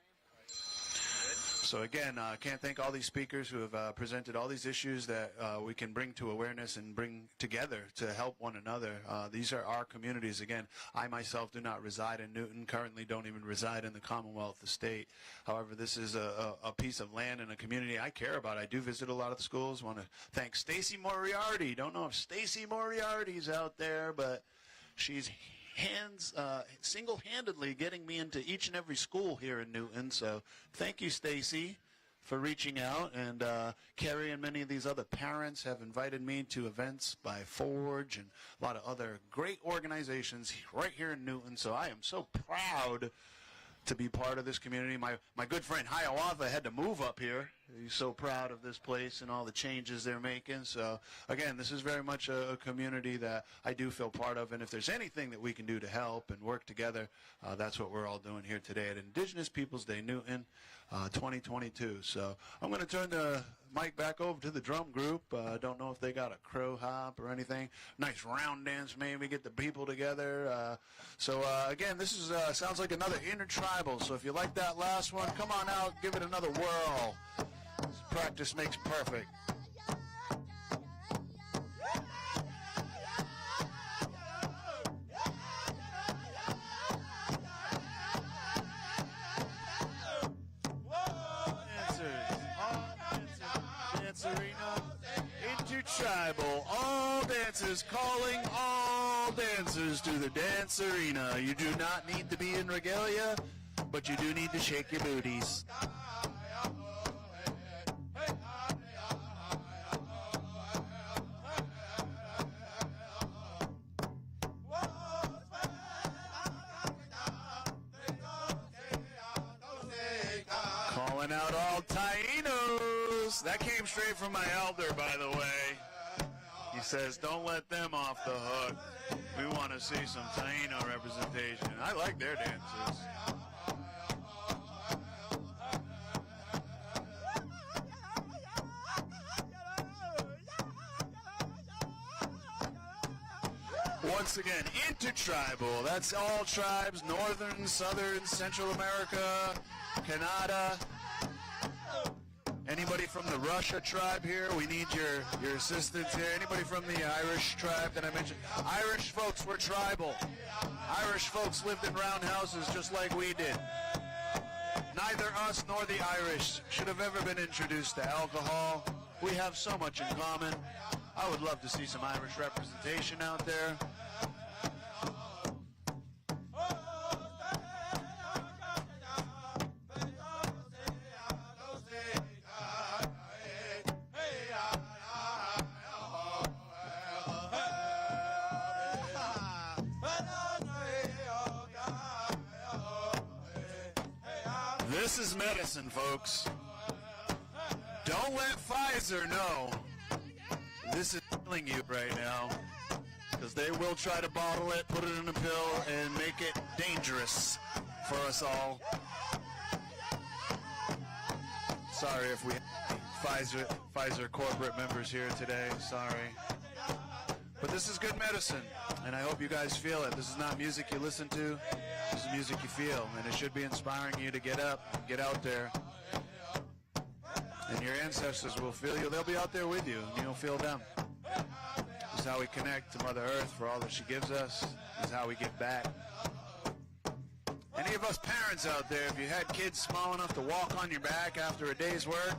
So again, can't thank all these speakers who have presented all these issues that we can bring to awareness and bring together to help one another. These are our communities. Again, I myself do not reside in Newton, currently don't even reside in the Commonwealth, the state. However, this is a piece of land and a community I care about. I do visit a lot of the schools. Want to thank Stacy Moriarty. Don't know if Stacy Moriarty's out there, but she's single-handedly getting me into each and every school here in Newton. So thank you, Stacy, for reaching out. And Carrie and many of these other parents have invited me to events by Forge and a lot of other great organizations right here in Newton. So I am so proud to be part of this community. My good friend Hiawatha had to move up here. He's so proud of this place and all the changes they're making. So again, this is very much a community that I do feel part of, and if there's anything that we can do to help and work together, that's what we're all doing here today at Indigenous Peoples Day Newton 2022. So I'm going to turn the mic back over to the drum group. Don't know if they got a crow hop or anything. Nice round dance, maybe get the people together. Again, this is sounds like another intertribal. So if you like that last one, come on out, give it another whirl. Practice makes perfect. Intertribal, all dancers calling all dancers to the dance arena. You do not need to be in regalia, but you do need to shake your booties. Calling out all Tainos. That came straight from my elder, by the way. He says, don't let them off the hook. We want to see some Taino representation. I like their dances. Once again, intertribal. That's all tribes, northern, southern, Central America, Canada. Anybody from the Russia tribe here? We need your assistance here. Anybody from the Irish tribe that I mentioned? Irish folks were tribal. Irish folks lived in round houses just like we did. Neither us nor the Irish should have ever been introduced to alcohol. We have so much in common. I would love to see some Irish representation out there. This is medicine, folks. Don't let Pfizer know this is killing you right now, because they will try to bottle it, put it in a pill, and make it dangerous for us all. Sorry if we have Pfizer corporate members here today. Sorry. But this is good medicine, and I hope you guys feel it. This is not music you listen to. This is music you feel, and it should be inspiring you to get up, get out there. And your ancestors will feel you. They'll be out there with you, and you'll feel them. This is how we connect to Mother Earth for all that she gives us. This is how we give back. Any of us parents out there, if you had kids small enough to walk on your back after a day's work,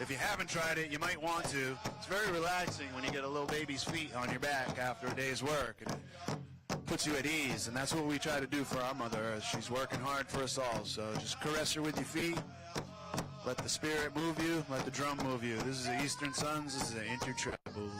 if you haven't tried it, you might want to. It's very relaxing when you get a little baby's feet on your back after a day's work. And it puts you at ease, and that's what we try to do for our Mother Earth. She's working hard for us all, so just caress her with your feet. Let the spirit move you. Let the drum move you. This is the Eastern Sons. This is an intertribal.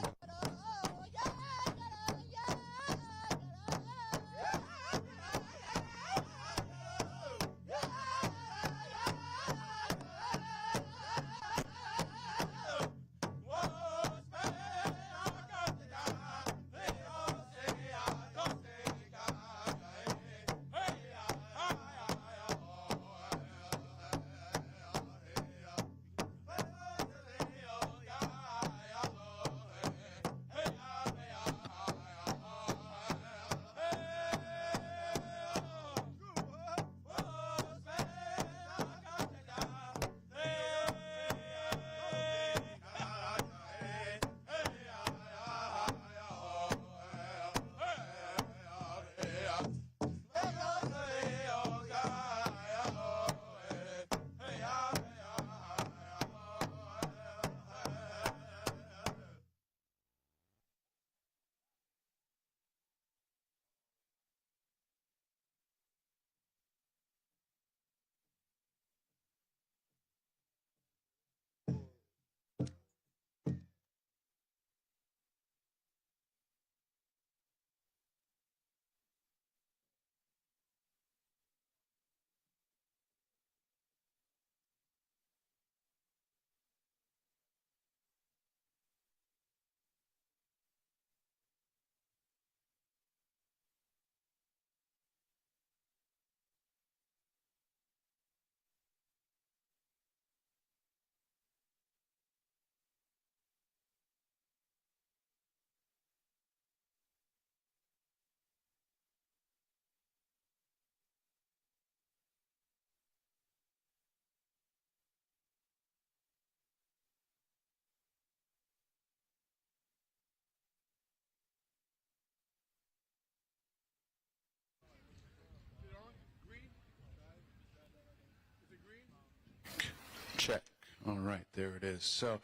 All right, there it is. So,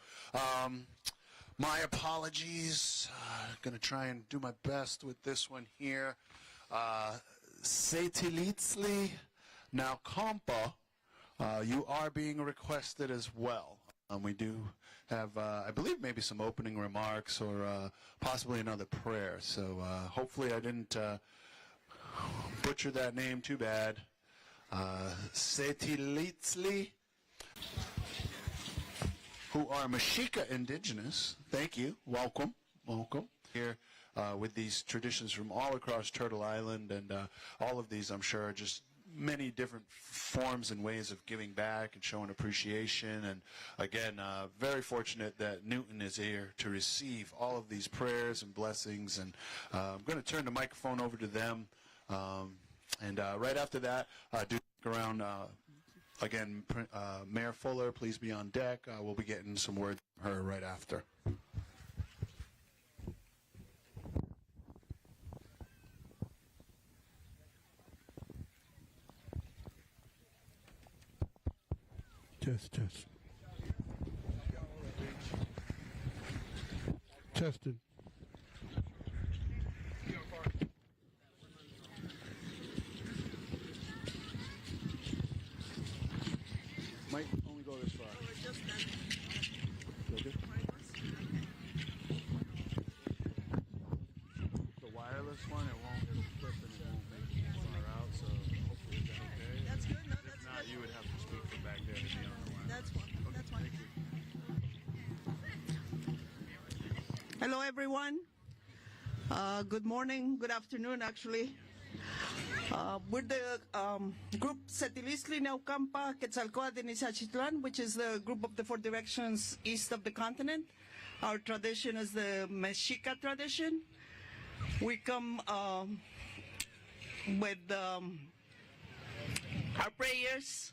my apologies. Going to try and do my best with this one here. Setilitsli now Kompa, you are being requested as well. We do have, I believe, maybe some opening remarks or possibly another prayer. So hopefully I didn't butcher that name too bad. Setilitsli, who are Mexica Indigenous. Thank you. Welcome. Welcome. Here with these traditions from all across Turtle Island, and all of these, I'm sure, are just many different forms and ways of giving back and showing appreciation. And again, very fortunate that Newton is here to receive all of these prayers and blessings. And I'm going to turn the microphone over to them. And right after that, do stick around. Again, Mayor Fuller, please be on deck. We'll be getting some word from her right after. Test. Tested. Might only go this far. The wireless one, it'll flip and it won't make it far out, so hopefully is that okay? That's good. No, If that's not, good. you would have to speak from back there to be on the line. That's fine. Okay, That's fine. thank you. Hello, everyone. Good morning. Good afternoon, actually. We're the group Setilistli Neucampa Quetzalcoatl de Nisachitlan, which is the group of the four directions east of the continent. Our tradition is the Mexica tradition. We come with our prayers,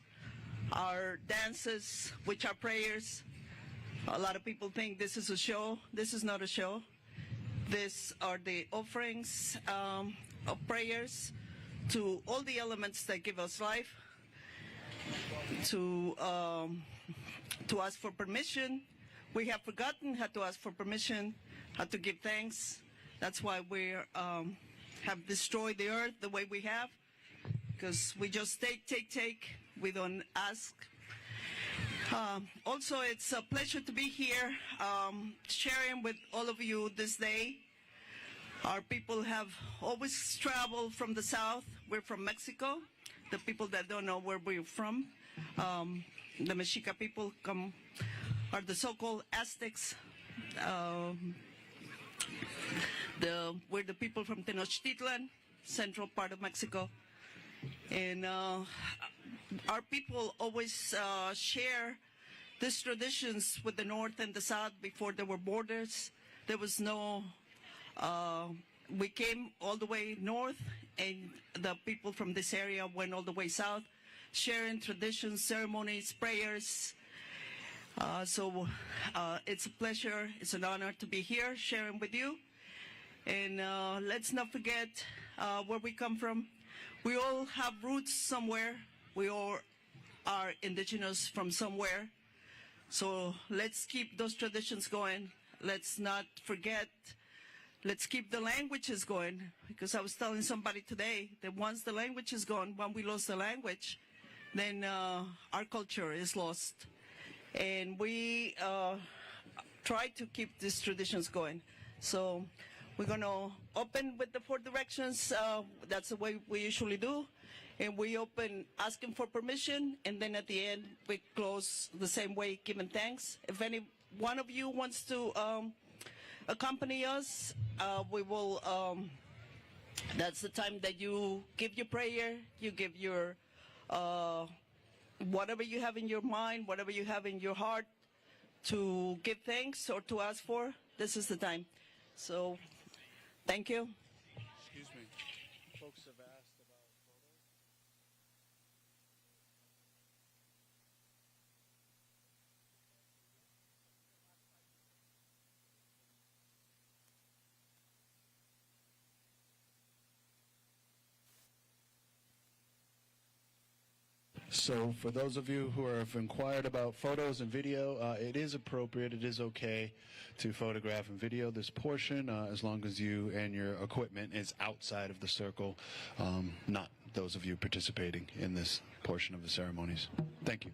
our dances, which are prayers. A lot of people think this is a show. This is not a show. These are the offerings of prayers to all the elements that give us life, to ask for permission. We have forgotten how to ask for permission, how to give thanks. That's why we have destroyed the earth the way we have, because we just take. We don't ask. Also, it's a pleasure to be here sharing with all of you this day. Our people have always traveled from the south. We're from Mexico. The people that don't know where we're from, the Mexica people are the so-called Aztecs. We're the people from Tenochtitlan, central part of Mexico. And our people always share these traditions with the north and the south. Before there were borders, there was no, we came all the way north, and the people from this area went all the way south, sharing traditions, ceremonies, prayers. So it's a pleasure, it's an honor to be here sharing with you. And let's not forget where we come from. We all have roots somewhere. We all are indigenous from somewhere. So let's keep those traditions going. Let's not forget. Let's keep the languages going. Because I was telling somebody today that once the language is gone, when we lose the language, then our culture is lost. And we try to keep these traditions going. So we're going to open with the four directions. That's the way we usually do. And we open asking for permission, and then at the end, we close the same way, giving thanks. If any one of you wants to accompany us, we will, that's the time that you give your prayer, you give your, whatever you have in your mind, whatever you have in your heart to give thanks or to ask for, this is the time. So, thank you. Excuse me. Folks have asked about photos. So for those of you who have inquired about photos and video, it is appropriate, it is okay to photograph and video this portion as long as you and your equipment is outside of the circle, not those of you participating in this portion of the ceremonies. Thank you.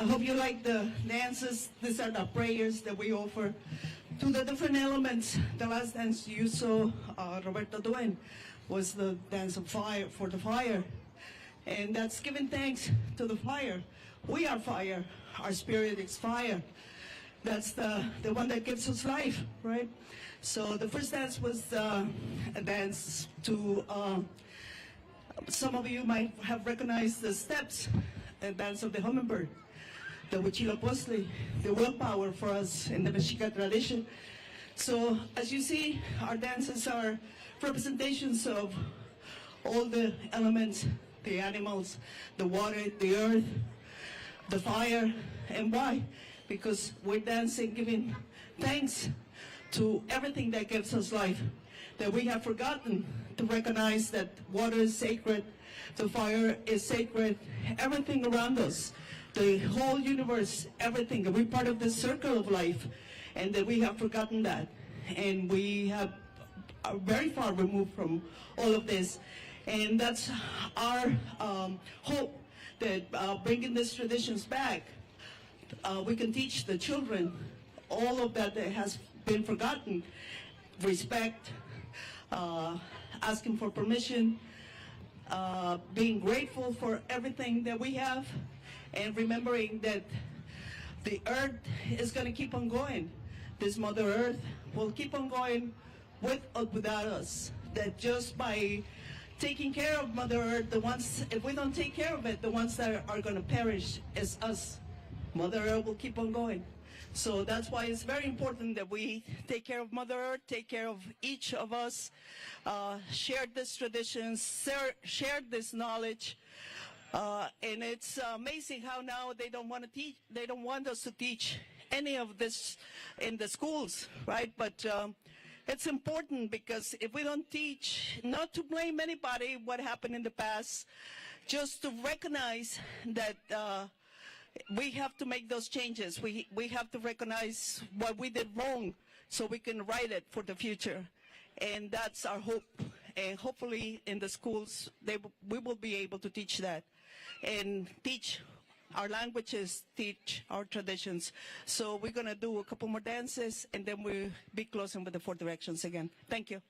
hope you like the dances. These are the prayers that we offer to the different elements. The last dance you saw Roberto doing was the dance of fire, for the fire. And that's giving thanks to the fire. We are fire. Our spirit is fire. That's the one that gives us life, right? So the first dance was a dance to, some of you might have recognized the steps, a dance of the hummingbird, the Huitzilopochtli, the willpower for us in the Mexica tradition. So as you see, our dances are representations of all the elements, the animals, the water, the earth, the fire. And why? Because we're dancing, giving thanks to everything that gives us life, that we have forgotten to recognize that water is sacred, the fire is sacred, everything around us, the whole universe, everything, that we're part of the circle of life, and that we have forgotten that. And we are very far removed from all of this. And that's our hope, that bringing these traditions back, we can teach the children all of that has been forgotten. Respect, asking for permission, being grateful for everything that we have, and remembering that the earth is going to keep on going. This Mother Earth will keep on going with or without us. That just by taking care of Mother Earth, if we don't take care of it, the ones that are going to perish is us. Mother Earth will keep on going. So that's why it's very important that we take care of Mother Earth, take care of each of us, share these traditions, share this knowledge. And it's amazing how now they don't want to teach, they don't want us to teach any of this in the schools, right? But it's important, because if we don't teach, not to blame anybody what happened in the past, just to recognize that we have to make those changes. We have to recognize what we did wrong so we can right it for the future. And that's our hope. And hopefully in the schools, we will be able to teach that and teach our languages, teach our traditions. So we're going to do a couple more dances, and then we'll be closing with the 4 directions again. Thank you.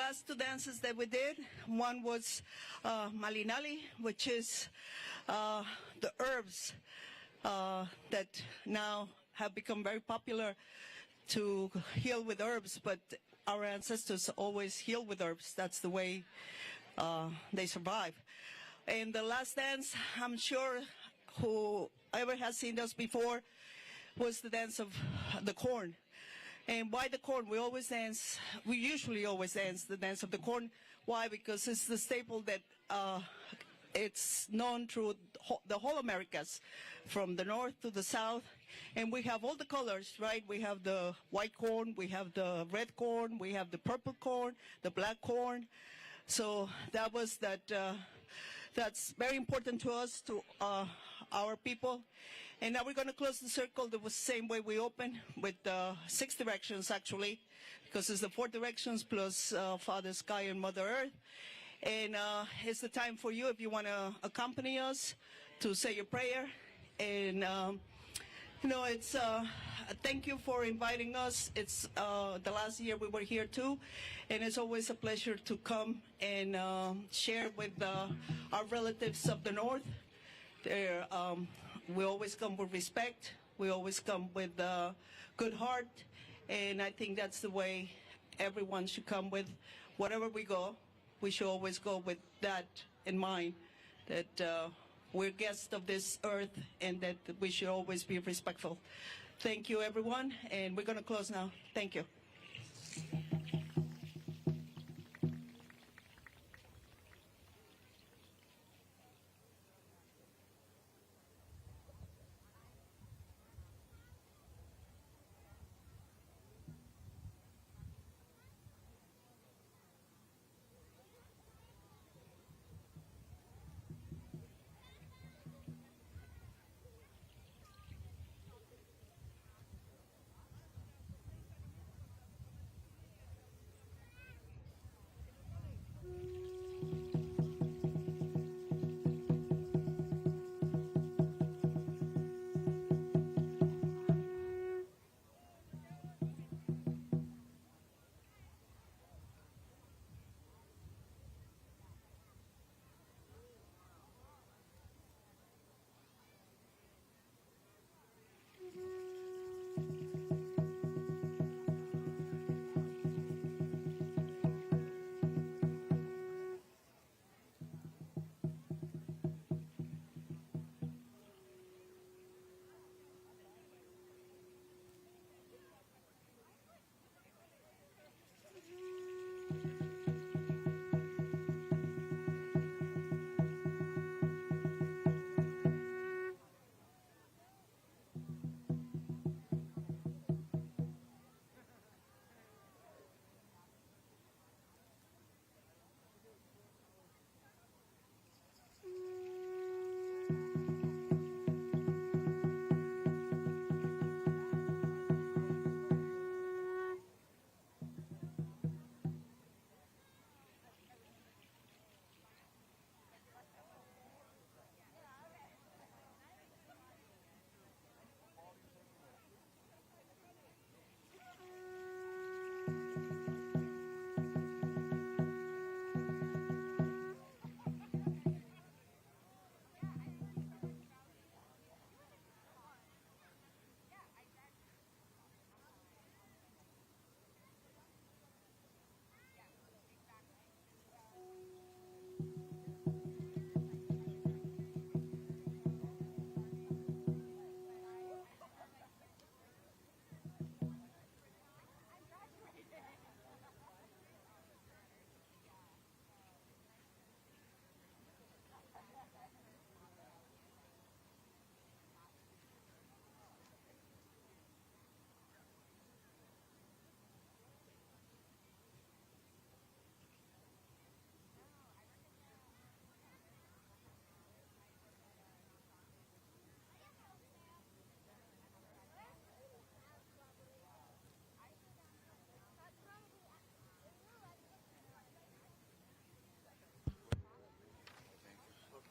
last two dances that we did, one was Malinali, which is the herbs that now have become very popular to heal with herbs, but our ancestors always healed with herbs. That's the way they survive. And the last dance, I'm sure whoever has seen us before, was the dance of the corn. And why the corn? We usually always dance the dance of the corn. Why? Because it's the staple that it's known through the whole Americas, from the north to the south. And we have all the colors, right? We have the white corn, we have the red corn, we have the purple corn, the black corn. So that's very important to us, to our people. And now we're going to close the circle the same way we open, with 6 directions actually, because it's the 4 directions plus Father Sky and Mother Earth. And it's the time for you, if you want to accompany us, to say your prayer. And it's thank you for inviting us. It's the last year we were here too, and it's always a pleasure to come and share with our relatives of the north. We always come with respect. We always come with a good heart, and I think that's the way everyone should come with. Wherever we go, we should always go with that in mind, that we're guests of this earth and that we should always be respectful. Thank you, everyone, and we're going to close now. Thank you.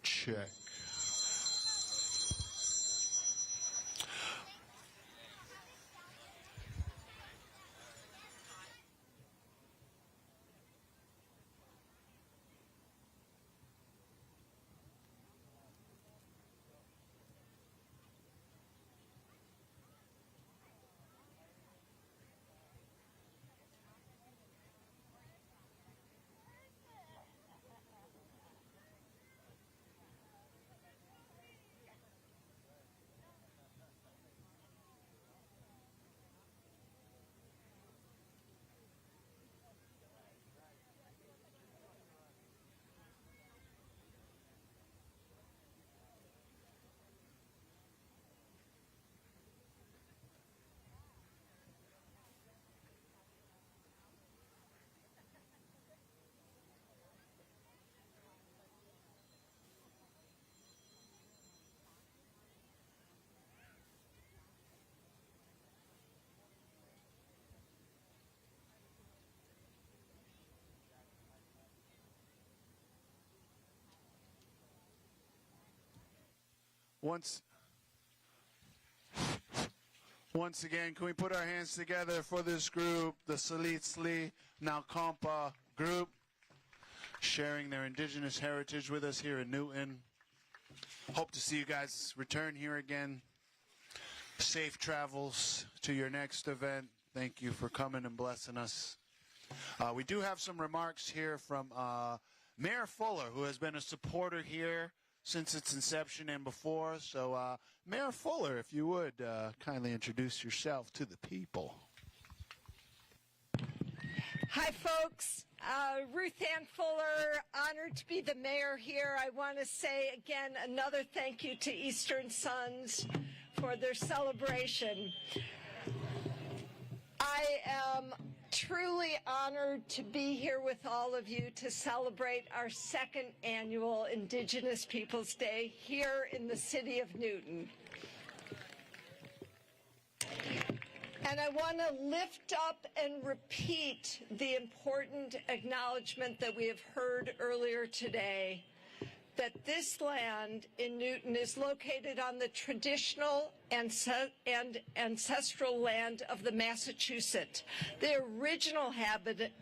Check. once again, can we put our hands together for this group, the Salitsli Nalkompa group, sharing their indigenous heritage with us here in Newton. Hope to see you guys return here again. Safe travels to your next event. Thank you for coming and blessing us. We do have some remarks here from Mayor Fuller, who has been a supporter here since its inception and before. So, Mayor Fuller, if you would kindly introduce yourself to the people. Hi, folks. Ruth Ann Fuller, honored to be the mayor here. I want to say again another thank you to Eastern Sons for their celebration. I am truly honored to be here with all of you to celebrate our second annual Indigenous Peoples Day here in the city of Newton. And I want to lift up and repeat the important acknowledgement that we have heard earlier today, that this land in Newton is located on the traditional and ancestral land of the Massachusetts, the original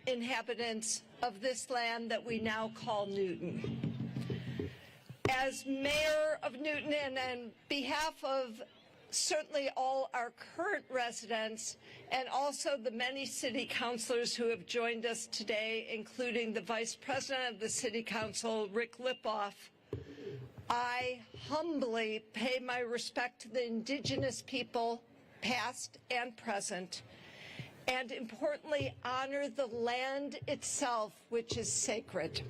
inhabitants of this land that we now call Newton. As mayor of Newton and on behalf of certainly all our current residents and also the many city councilors who have joined us today, including the Vice President of the City Council, Rick Lipoff, I humbly pay my respect to the Indigenous people, past and present, and importantly honor the land itself, which is sacred.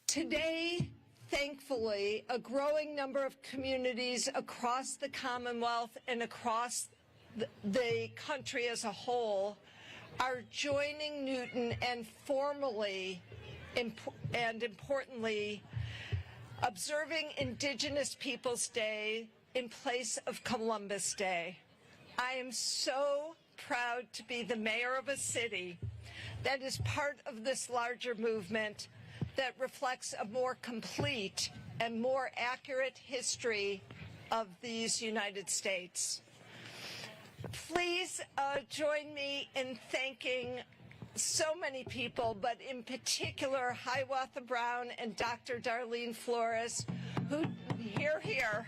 Today, thankfully, a growing number of communities across the Commonwealth and across the country as a whole are joining Newton and formally and importantly observing Indigenous Peoples Day in place of Columbus Day. I am so proud to be the mayor of a city that is part of this larger movement that reflects a more complete and more accurate history of these United States. Please join me in thanking so many people, but in particular Hiawatha Brown and Dr. Darlene Flores, who, here,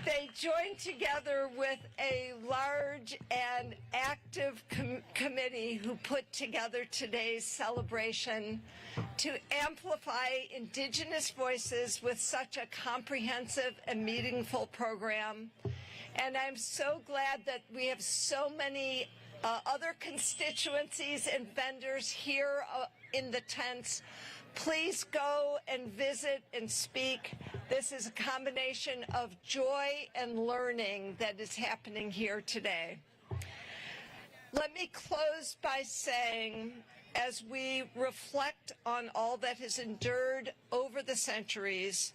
they joined together with a large and active committee who put together today's celebration to amplify Indigenous voices with such a comprehensive and meaningful program. And I'm so glad that we have so many other constituencies and vendors here in the tents. Please go and visit and speak. This is a combination of joy and learning that is happening here today. Let me close by saying, as we reflect on all that has endured over the centuries,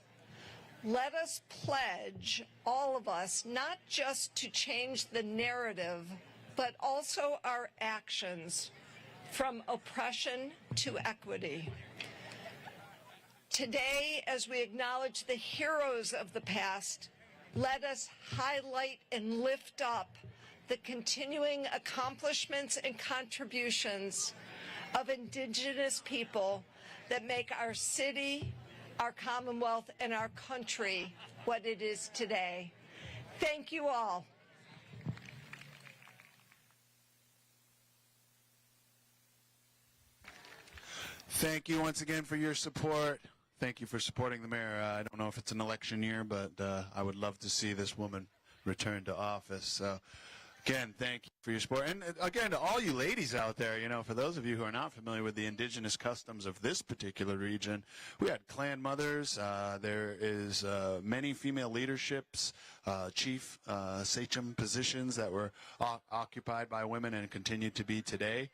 let us pledge, all of us, not just to change the narrative, but also our actions from oppression to equity. Today, as we acknowledge the heroes of the past, let us highlight and lift up the continuing accomplishments and contributions of Indigenous people that make our city, our Commonwealth, and our country what it is today. Thank you all. Thank you once again for your support. Thank you for supporting the mayor. I don't know if it's an election year, but I would love to see this woman return to office. So, again, thank you for your support. And again, to all you ladies out there, you know, for those of you who are not familiar with the indigenous customs of this particular region, we had clan mothers. There is many female leaderships, chief, sachem positions that were occupied by women and continue to be today.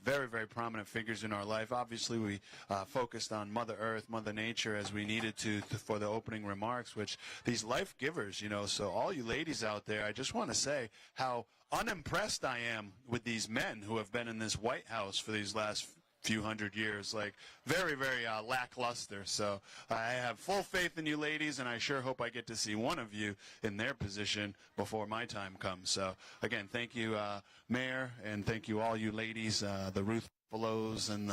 Very, very prominent figures in our life. Obviously, we focused on Mother Earth, Mother Nature, as we needed to for the opening remarks, which these life givers, you know, so all you ladies out there, I just want to say how unimpressed I am with these men who have been in this White House for these last few hundred years, like very, very lackluster. So I have full faith in you ladies, and I sure hope I get to see one of you in their position before my time comes. So again, thank you, Mayor, and thank you all you ladies, the Ruth Belows, and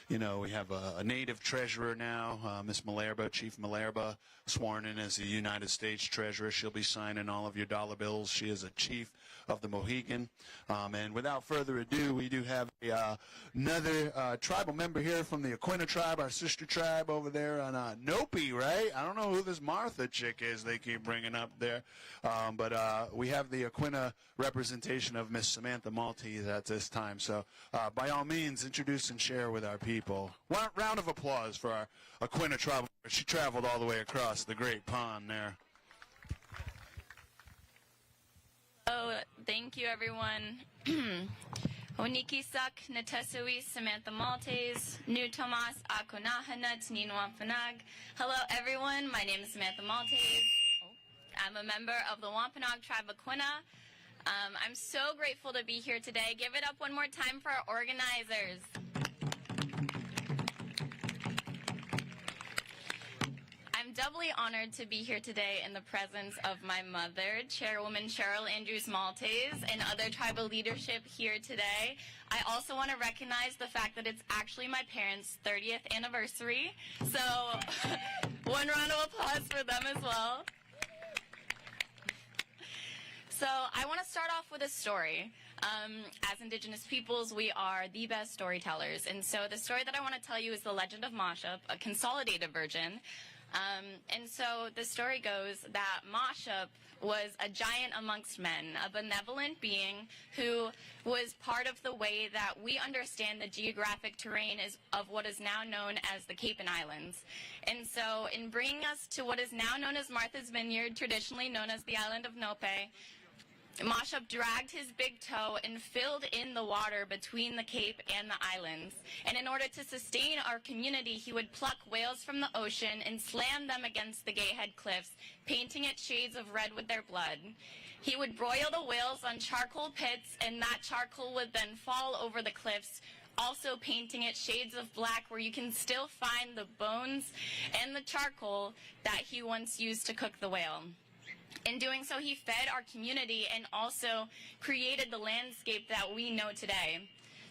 we have a native treasurer now, Miss Malerba, Chief Malerba, sworn in as the United States Treasurer. She'll be signing all of your dollar bills. She is a chief of the Mohegan. And without further ado, we do have another tribal member here from the Aquina tribe, our sister tribe over there on Nopi, right? I don't know who this Martha chick is they keep bringing up there. But we have the Aquina representation of Miss Samantha Maltese at this time. So by all means, introduce and share with our people. One round of applause for our Aquina tribe. She traveled all the way across the Great Pond there. Oh, thank you, everyone. Oniki Sak Natesui Samantha Maltese, New Tomas Akunahanat Ninwampanag. Hello, everyone. My name is Samantha Maltese. I'm a member of the Wampanoag Tribe Aquina. I'm so grateful to be here today. Give it up one more time for our organizers. I'm doubly honored to be here today in the presence of my mother, Chairwoman Cheryl Andrews Maltese, and other tribal leadership here today. I also want to recognize the fact that it's actually my parents' 30th anniversary. So one round of applause for them as well. So I want to start off with a story. As Indigenous peoples, we are the best storytellers. And so the story that I want to tell you is the Legend of Mashup, a consolidated version. And so the story goes that Mashup was a giant amongst men, a benevolent being who was part of the way that we understand the geographic terrain of what is now known as the Cape and Islands. And so in bringing us to what is now known as Martha's Vineyard, traditionally known as the island of Nope, Mashup dragged his big toe and filled in the water between the Cape and the islands. And in order to sustain our community, he would pluck whales from the ocean and slam them against the Gayhead cliffs, painting it shades of red with their blood. He would broil the whales on charcoal pits, and that charcoal would then fall over the cliffs, also painting it shades of black, where you can still find the bones and the charcoal that he once used to cook the whale. In doing so, he fed our community and also created the landscape that we know today.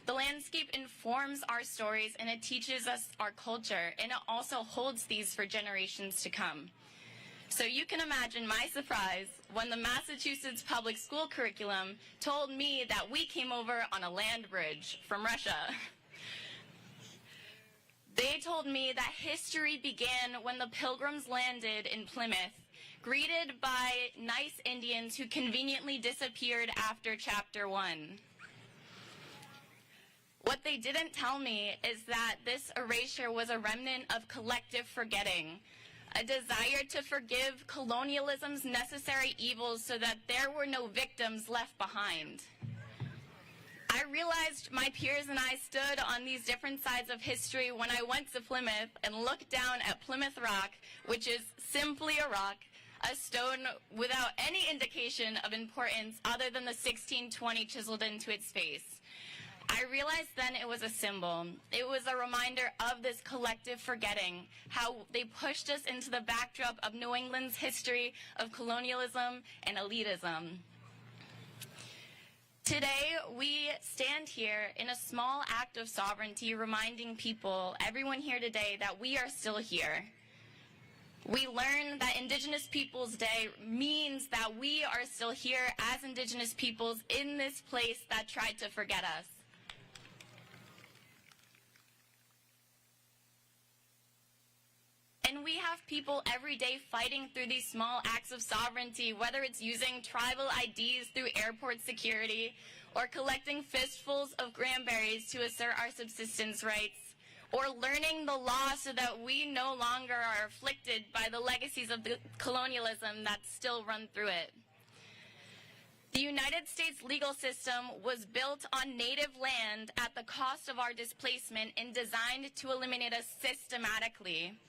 The landscape informs our stories, and it teaches us our culture, and it also holds these for generations to come. So you can imagine my surprise when the Massachusetts public school curriculum told me that we came over on a land bridge from Russia. They told me that history began when the Pilgrims landed in Plymouth, greeted by nice Indians who conveniently disappeared after Chapter 1. What they didn't tell me is that this erasure was a remnant of collective forgetting, a desire to forgive colonialism's necessary evils so that there were no victims left behind. I realized my peers and I stood on these different sides of history when I went to Plymouth and looked down at Plymouth Rock, which is simply a rock, a stone without any indication of importance other than the 1620 chiseled into its face. I realized then it was a symbol. It was a reminder of this collective forgetting, how they pushed us into the backdrop of New England's history of colonialism and elitism. Today, we stand here in a small act of sovereignty, reminding people, everyone here today, that we are still here. We learn that Indigenous Peoples Day means that we are still here as Indigenous peoples in this place that tried to forget us. And we have people every day fighting through these small acts of sovereignty, whether it's using tribal IDs through airport security or collecting fistfuls of cranberries to assert our subsistence rights, or learning the law so that we no longer are afflicted by the legacies of the colonialism that still run through it. The United States legal system was built on native land at the cost of our displacement and designed to eliminate us systematically.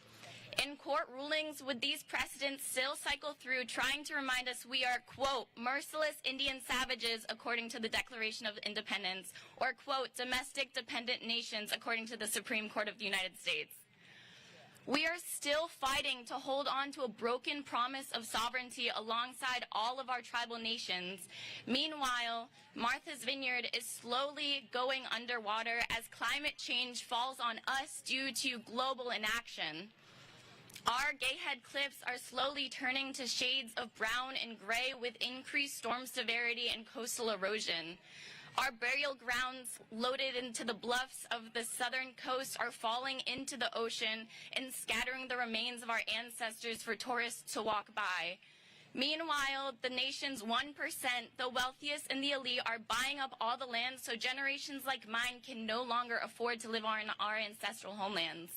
In court rulings, would these precedents still cycle through, trying to remind us we are, quote, merciless Indian savages according to the Declaration of Independence, or, quote, domestic dependent nations according to the Supreme Court of the United States? We are still fighting to hold on to a broken promise of sovereignty alongside all of our tribal nations. Meanwhile, Martha's Vineyard is slowly going underwater as climate change falls on us due to global inaction. Our Gayhead Cliffs are slowly turning to shades of brown and gray with increased storm severity and coastal erosion. Our burial grounds loaded into the bluffs of the southern coast are falling into the ocean and scattering the remains of our ancestors for tourists to walk by. Meanwhile, the nation's 1%, the wealthiest and the elite, are buying up all the land so generations like mine can no longer afford to live on our ancestral homelands.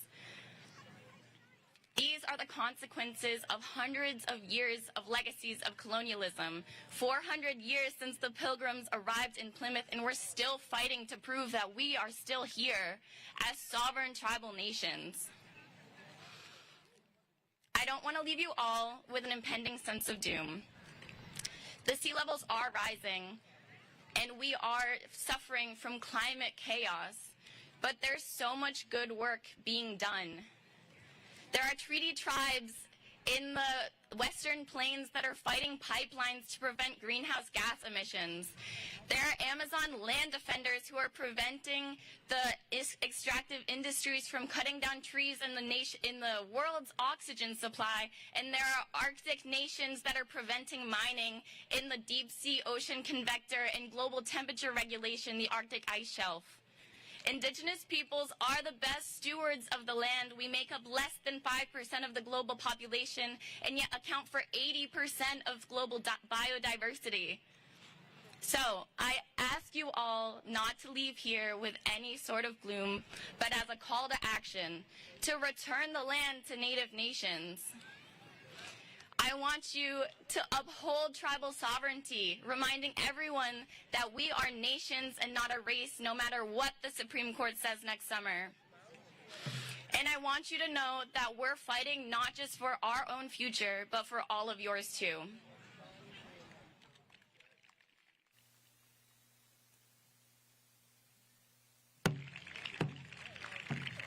These are the consequences of hundreds of years of legacies of colonialism. 400 years since the Pilgrims arrived in Plymouth, and we're still fighting to prove that we are still here as sovereign tribal nations. I don't want to leave you all with an impending sense of doom. The sea levels are rising, and we are suffering from climate chaos, but there's so much good work being done. There are treaty tribes in the Western Plains that are fighting pipelines to prevent greenhouse gas emissions. There are Amazon land defenders who are preventing the extractive industries from cutting down trees in the world's oxygen supply. And there are Arctic nations that are preventing mining in the deep sea ocean convector and global temperature regulation, the Arctic ice shelf. Indigenous peoples are the best stewards of the land. We make up less than 5% of the global population and yet account for 80% of global biodiversity. So I ask you all not to leave here with any sort of gloom, but as a call to action to return the land to Native nations. I want you to uphold tribal sovereignty, reminding everyone that we are nations and not a race, no matter what the Supreme Court says next summer. And I want you to know that we're fighting not just for our own future, but for all of yours too.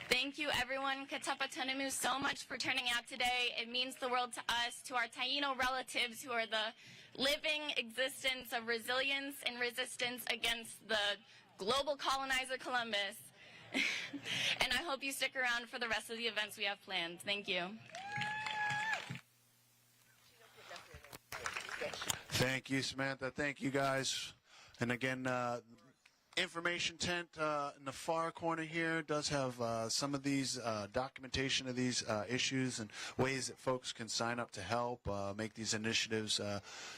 Thank you, everyone. Katapatanemu, so much for turning out today. It means the world to us, to our Taino relatives who are the living existence of resilience and resistance against the global colonizer Columbus. And I hope you stick around for the rest of the events we have planned. Thank you. Thank you, Samantha. Thank you, guys. And again, information tent in the far corner here does have some of these documentation of these issues and ways that folks can sign up to help make these initiatives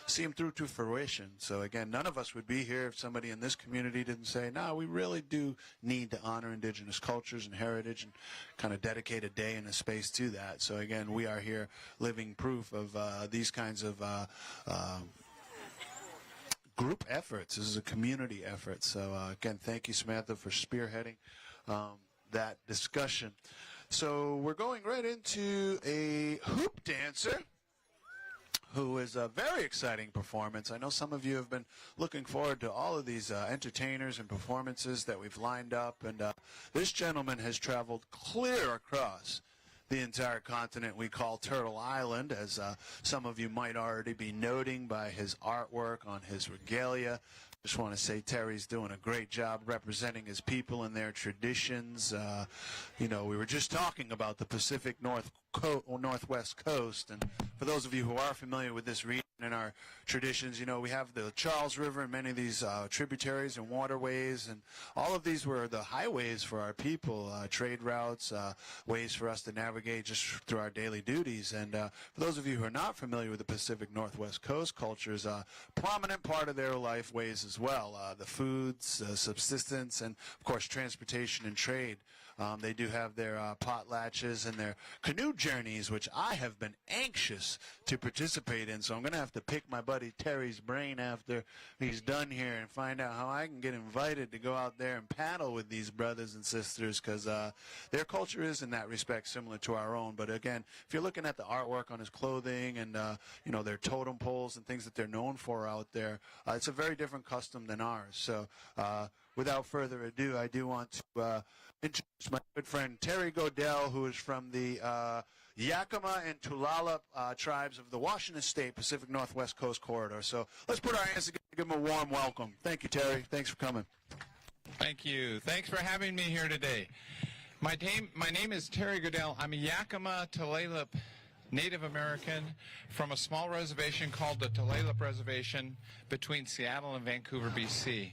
see them through to fruition. So again, none of us would be here if somebody in this community didn't say, no, we really do need to honor Indigenous cultures and heritage and kind of dedicate a day and a space to that. So again, we are here living proof of these kinds of group efforts. This is a community effort. So again, thank you, Samantha, for spearheading that discussion. So we're going right into a hoop dancer who is a very exciting performance. I know some of you have been looking forward to all of these entertainers and performances that we've lined up, and this gentleman has traveled clear across the entire continent we call Turtle Island, as some of you might already be noting by his artwork on his regalia. Just want to say Terry's doing a great job representing his people and their traditions. You know, we were just talking about the Pacific Northwest Coast, and for those of you who are familiar with this region and our traditions, you know, we have the Charles River and many of these tributaries and waterways, and all of these were the highways for our people, trade routes, ways for us to navigate just through our daily duties. And for those of you who are not familiar with the Pacific Northwest Coast cultures, a prominent part of their life ways as well, the foods, subsistence, and of course transportation and trade They do have their potlatches and their canoe journeys, which I have been anxious to participate in. So I'm going to have to pick my buddy Terry's brain after he's done here and find out how I can get invited to go out there and paddle with these brothers and sisters, because their culture is in that respect similar to our own. But again, if you're looking at the artwork on his clothing and their totem poles and things that they're known for out there, it's a very different custom than ours. So without further ado, I do want to introduce my good friend Terry Godell, who is from the Yakima and Tulalip tribes of the Washington State Pacific Northwest Coast Corridor. So let's put our hands together and give him a warm welcome. Thank you, Terry. Thanks for coming. Thank you. Thanks for having me here today. My name is Terry Godell. I'm a Yakima Tulalip Native American from a small reservation called the Tulalip Reservation between Seattle and Vancouver, BC.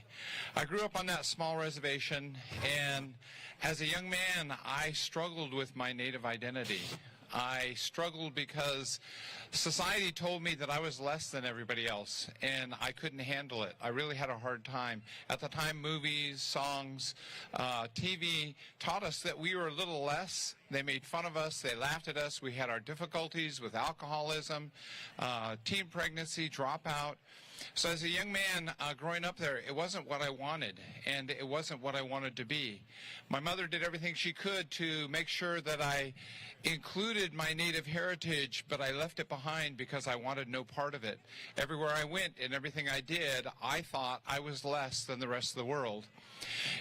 I grew up on that small reservation, and as a young man, I struggled with my Native identity. I struggled because society told me that I was less than everybody else, and I couldn't handle it. I really had a hard time. At the time, movies, songs, TV taught us that we were a little less. They made fun of us. They laughed at us. We had our difficulties with alcoholism, teen pregnancy, dropout. So as a young man growing up there, it wasn't what I wanted, and it wasn't what I wanted to be. My mother did everything she could to make sure that I included my Native heritage, but I left it behind because I wanted no part of it. Everywhere I went and everything I did, I thought I was less than the rest of the world.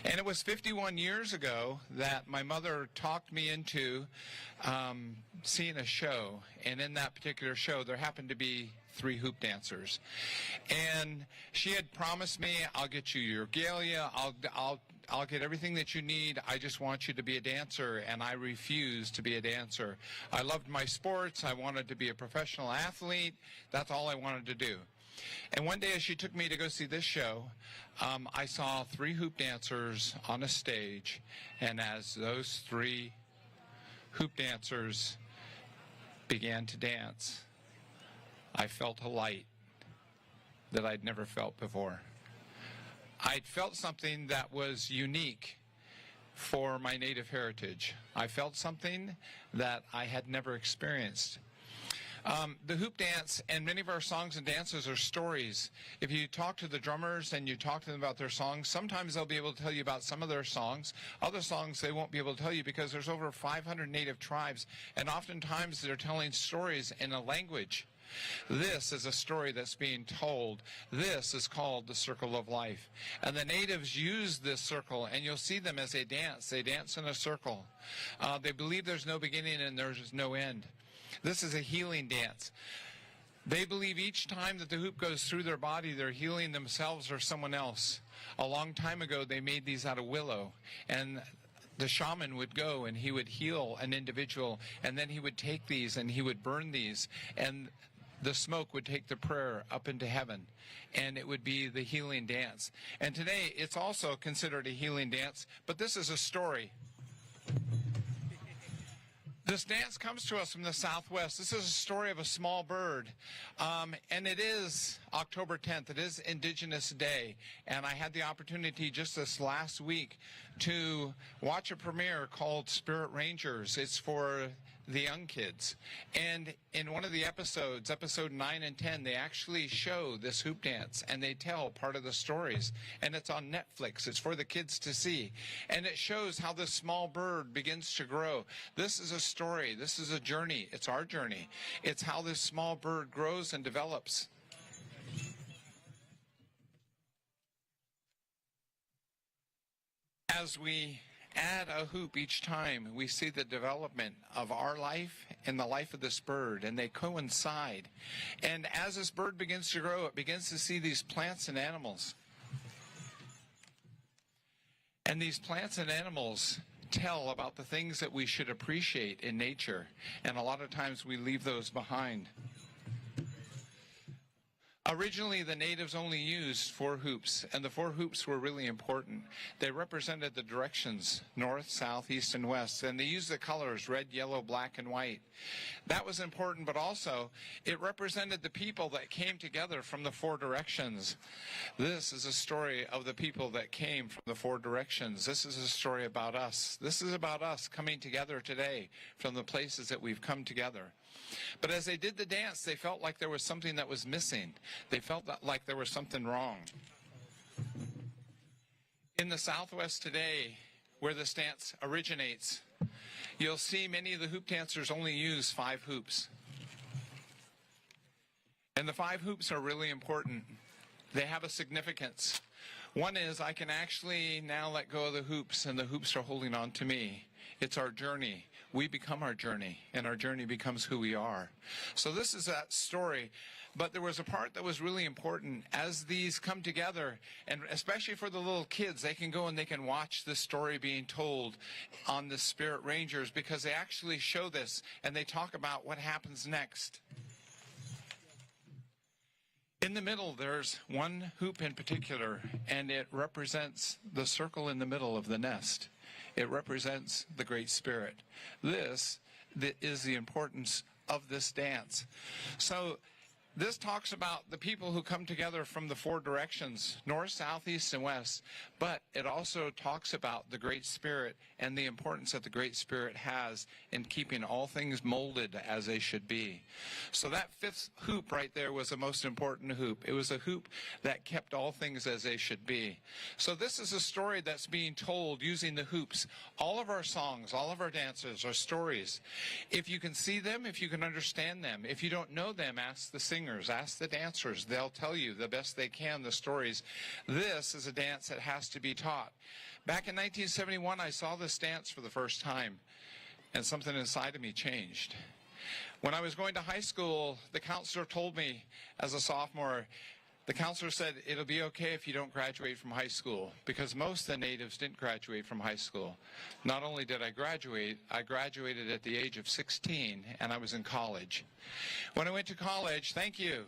And it was 51 years ago that my mother talked me into seeing a show, and in that particular show there happened to be 3 hoop dancers, and she had promised me, I'll get you your regalia, I'll get everything that you need, I just want you to be a dancer. And I refused to be a dancer. I loved my sports. I wanted to be a professional athlete. That's all I wanted to do. And one day as she took me to go see this show, I saw 3 hoop dancers on a stage, and as those 3 hoop dancers began to dance, I felt a light that I'd never felt before. I'd felt something that was unique for my Native heritage. I felt something that I had never experienced. The hoop dance and many of our songs and dances are stories. If you talk to the drummers and you talk to them about their songs, sometimes they'll be able to tell you about some of their songs. Other songs they won't be able to tell you because there's over 500 Native tribes, and oftentimes they're telling stories in a language. This is a story that's being told. This is called the circle of life. And the natives use this circle, and you'll see them as they dance. They dance in a circle. They believe there's no beginning and there's no end. This is a healing dance. They believe each time that the hoop goes through their body, they're healing themselves or someone else. A long time ago, they made these out of willow, and the shaman would go and he would heal an individual, and then he would take these and he would burn these, and the smoke would take the prayer up into heaven, and it would be the healing dance. And today, it's also considered a healing dance, but this is a story. This dance comes to us from the Southwest. This is a story of a small bird, and it is October 10th. It is Indigenous Day, and I had the opportunity just this last week to watch a premiere called Spirit Rangers. It's for the young kids, and in one of the episodes, episode 9 and 10, they actually show this hoop dance, and they tell part of the stories, and it's on Netflix. It's for the kids to see, and it shows how this small bird begins to grow. This is a story. This is a journey. It's our journey. It's how this small bird grows and develops. As we add a hoop each time, we see the development of our life and the life of this bird, and they coincide. And as this bird begins to grow, it begins to see these plants and animals. And these plants and animals tell about the things that we should appreciate in nature, and a lot of times we leave those behind. Originally, the natives only used 4 hoops, and the 4 hoops were really important. They represented the directions, north, south, east, and west, and they used the colors, red, yellow, black, and white. That was important, but also it represented the people that came together from the 4 directions. This is a story of the people that came from the 4 directions. This is a story about us. This is about us coming together today from the places that we've come together. But as they did the dance, they felt like there was something that was missing. They felt like there was something wrong. In the Southwest today, where this dance originates, you'll see many of the hoop dancers only use 5 hoops. And the 5 hoops are really important. They have a significance. One is I can actually now let go of the hoops, and the hoops are holding on to me. It's our journey. We become our journey, and our journey becomes who we are. So this is that story. But there was a part that was really important. As these come together, and especially for the little kids, they can go and they can watch the story being told on the Spirit Rangers, because they actually show this, and they talk about what happens next. In the middle, there's one hoop in particular, and it represents the circle in the middle of the nest. It represents the Great Spirit. This is the importance of this dance. So this talks about the people who come together from the 4 directions, north, south, east, and west, but it also talks about the Great Spirit and the importance that the Great Spirit has in keeping all things molded as they should be. So that 5th hoop right there was the most important hoop. It was a hoop that kept all things as they should be. So this is a story that's being told using the hoops. All of our songs, all of our dances are stories. If you can see them, if you can understand them, if you don't know them, ask the singers, ask the dancers. They'll tell you the best they can the stories. This is a dance that has to be taught. Back in 1971, I saw this dance for the first time, and something inside of me changed. When I was going to high school, the counselor told me, as a sophomore, the counselor said, it'll be okay if you don't graduate from high school, because most of the natives didn't graduate from high school. Not only did I graduated at the age of 16, and I was in college. When I went to college, thank you.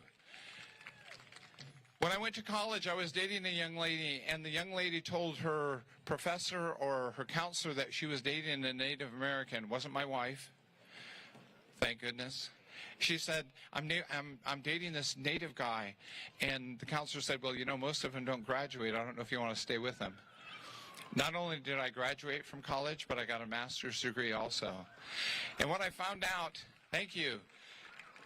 When I went to college, I was dating a young lady, and the young lady told her professor or her counselor that she was dating a Native American. It wasn't my wife. Thank goodness. She said, I'm dating this Native guy. And the counselor said, well, you know, most of them don't graduate. I don't know if you want to stay with them. Not only did I graduate from college, but I got a master's degree also. And what I found out, thank you.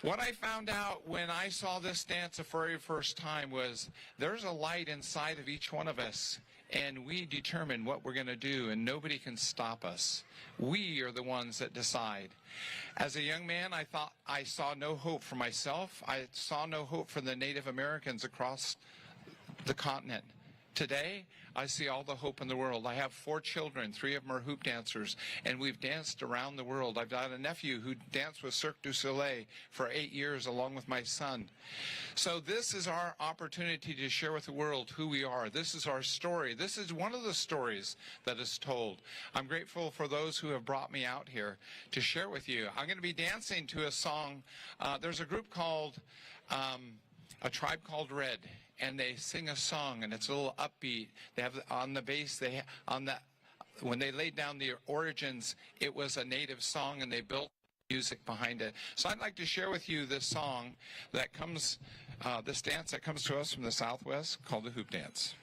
What I found out when I saw this dance the very first time was there's a light inside of each one of us, and we determine what we're going to do, and nobody can stop us. We are the ones that decide. As a young man, I thought I saw no hope for myself. I saw no hope for the Native Americans across the continent. Today, I see all the hope in the world. I have 4 children, 3 of them are hoop dancers, and we've danced around the world. I've got a nephew who danced with Cirque du Soleil for 8 years along with my son. So this is our opportunity to share with the world who we are. This is our story. This is one of the stories that is told. I'm grateful for those who have brought me out here to share with you. I'm going to be dancing to a song. There's a group called A Tribe Called Red, and they sing a song, and it's a little upbeat. They have on the bass, when they laid down the origins, it was a native song, and they built music behind it. So I'd like to share with you this song that comes, this dance that comes to us from the Southwest called the Hoop Dance.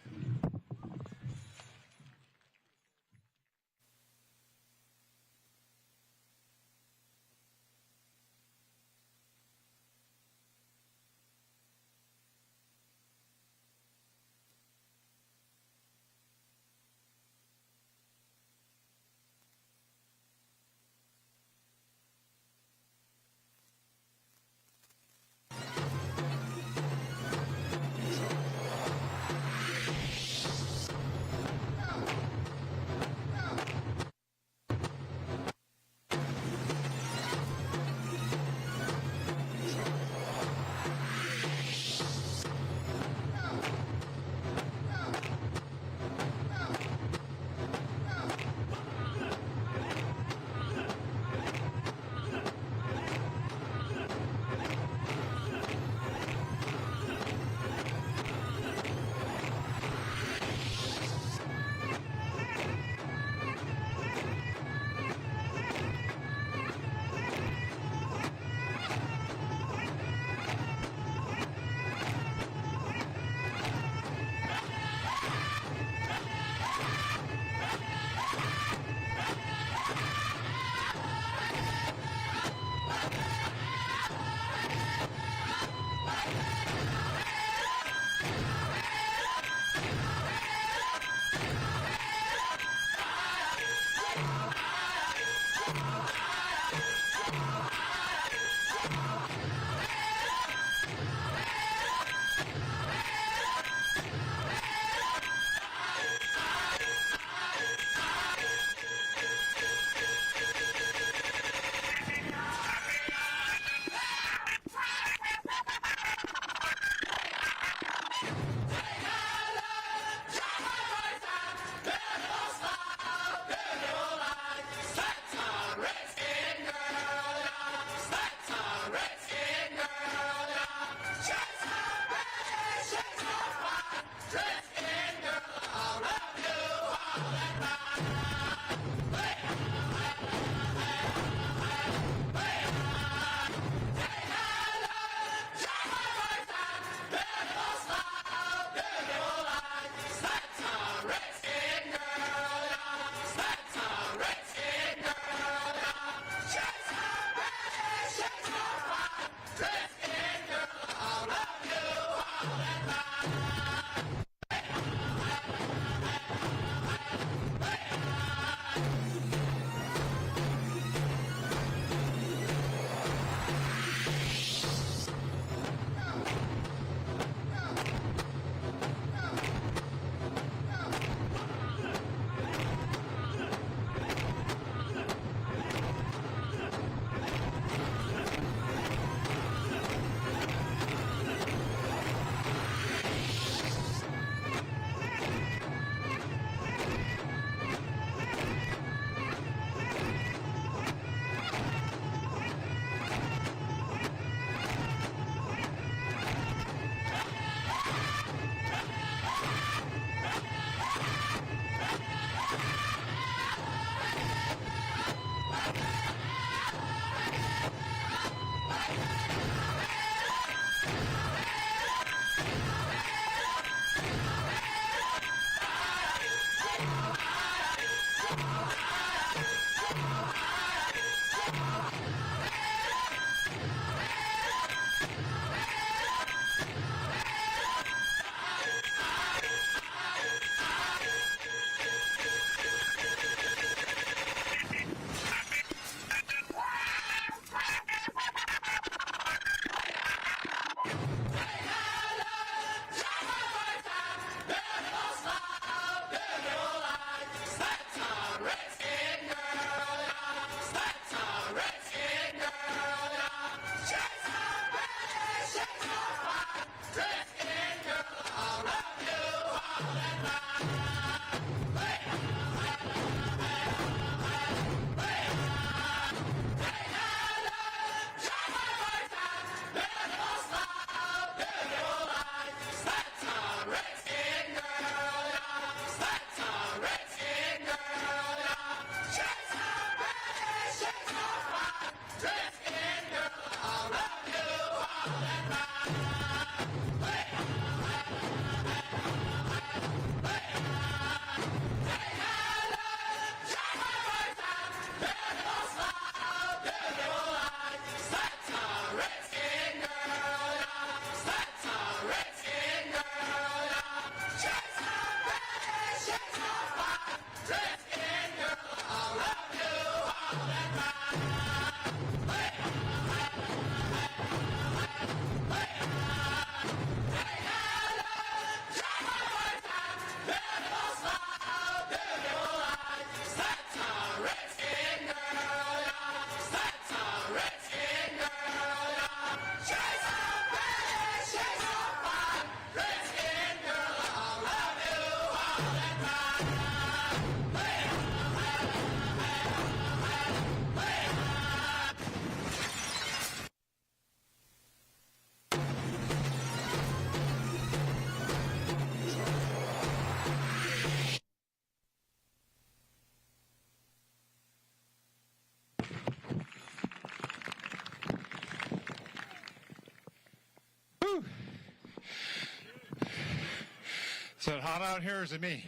Is it hot out here or is it me?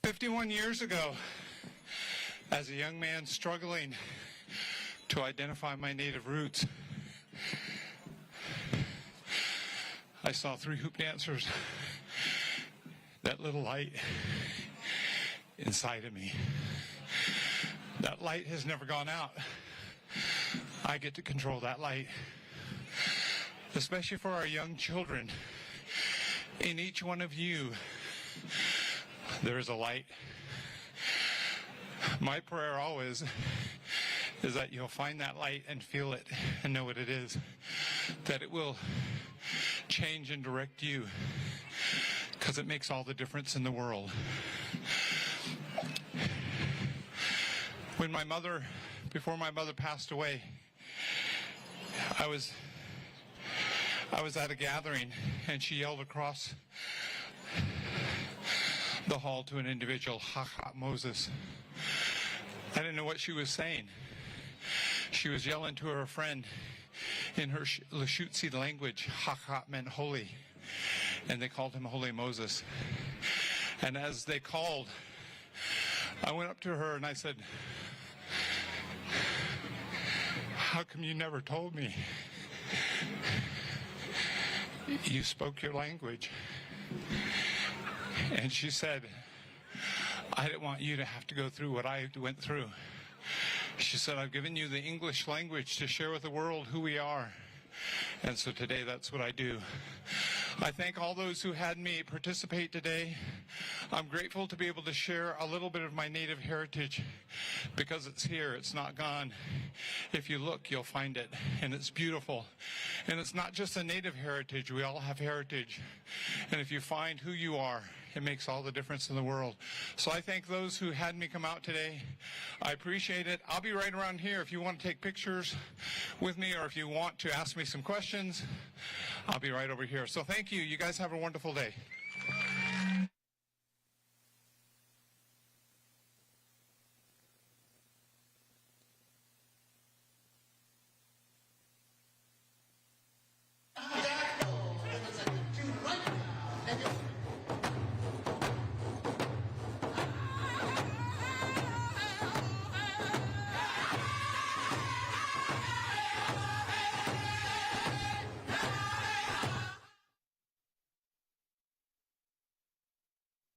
51 years ago, as a young man struggling to identify my native roots, I saw 3 hoop dancers, that little light inside of me. That light has never gone out. I get to control that light. Especially for our young children. In each one of you, there is a light. My prayer always is that you'll find that light and feel it and know what it is. That it will change and direct you, because it makes all the difference in the world. Before my mother passed away, I was at a gathering, and she yelled across the hall to an individual, Hakat Moses. I didn't know what she was saying. She was yelling to her friend in her Lashutsi language. Hakat meant holy, and they called him Holy Moses. And as they called, I went up to her and I said, how come you never told me? You spoke your language. And she said, I didn't want you to have to go through what I went through. She said, I've given you the English language to share with the world who we are. And so today that's what I do. I thank all those who had me participate today. I'm grateful to be able to share a little bit of my native heritage because it's here, it's not gone. If you look, you'll find it, and it's beautiful. And it's not just a native heritage, we all have heritage. And if you find who you are, it makes all the difference in the world. So I thank those who had me come out today. I appreciate it. I'll be right around here if you want to take pictures with me or if you want to ask me some questions. I'll be right over here. So thank you. You guys have a wonderful day.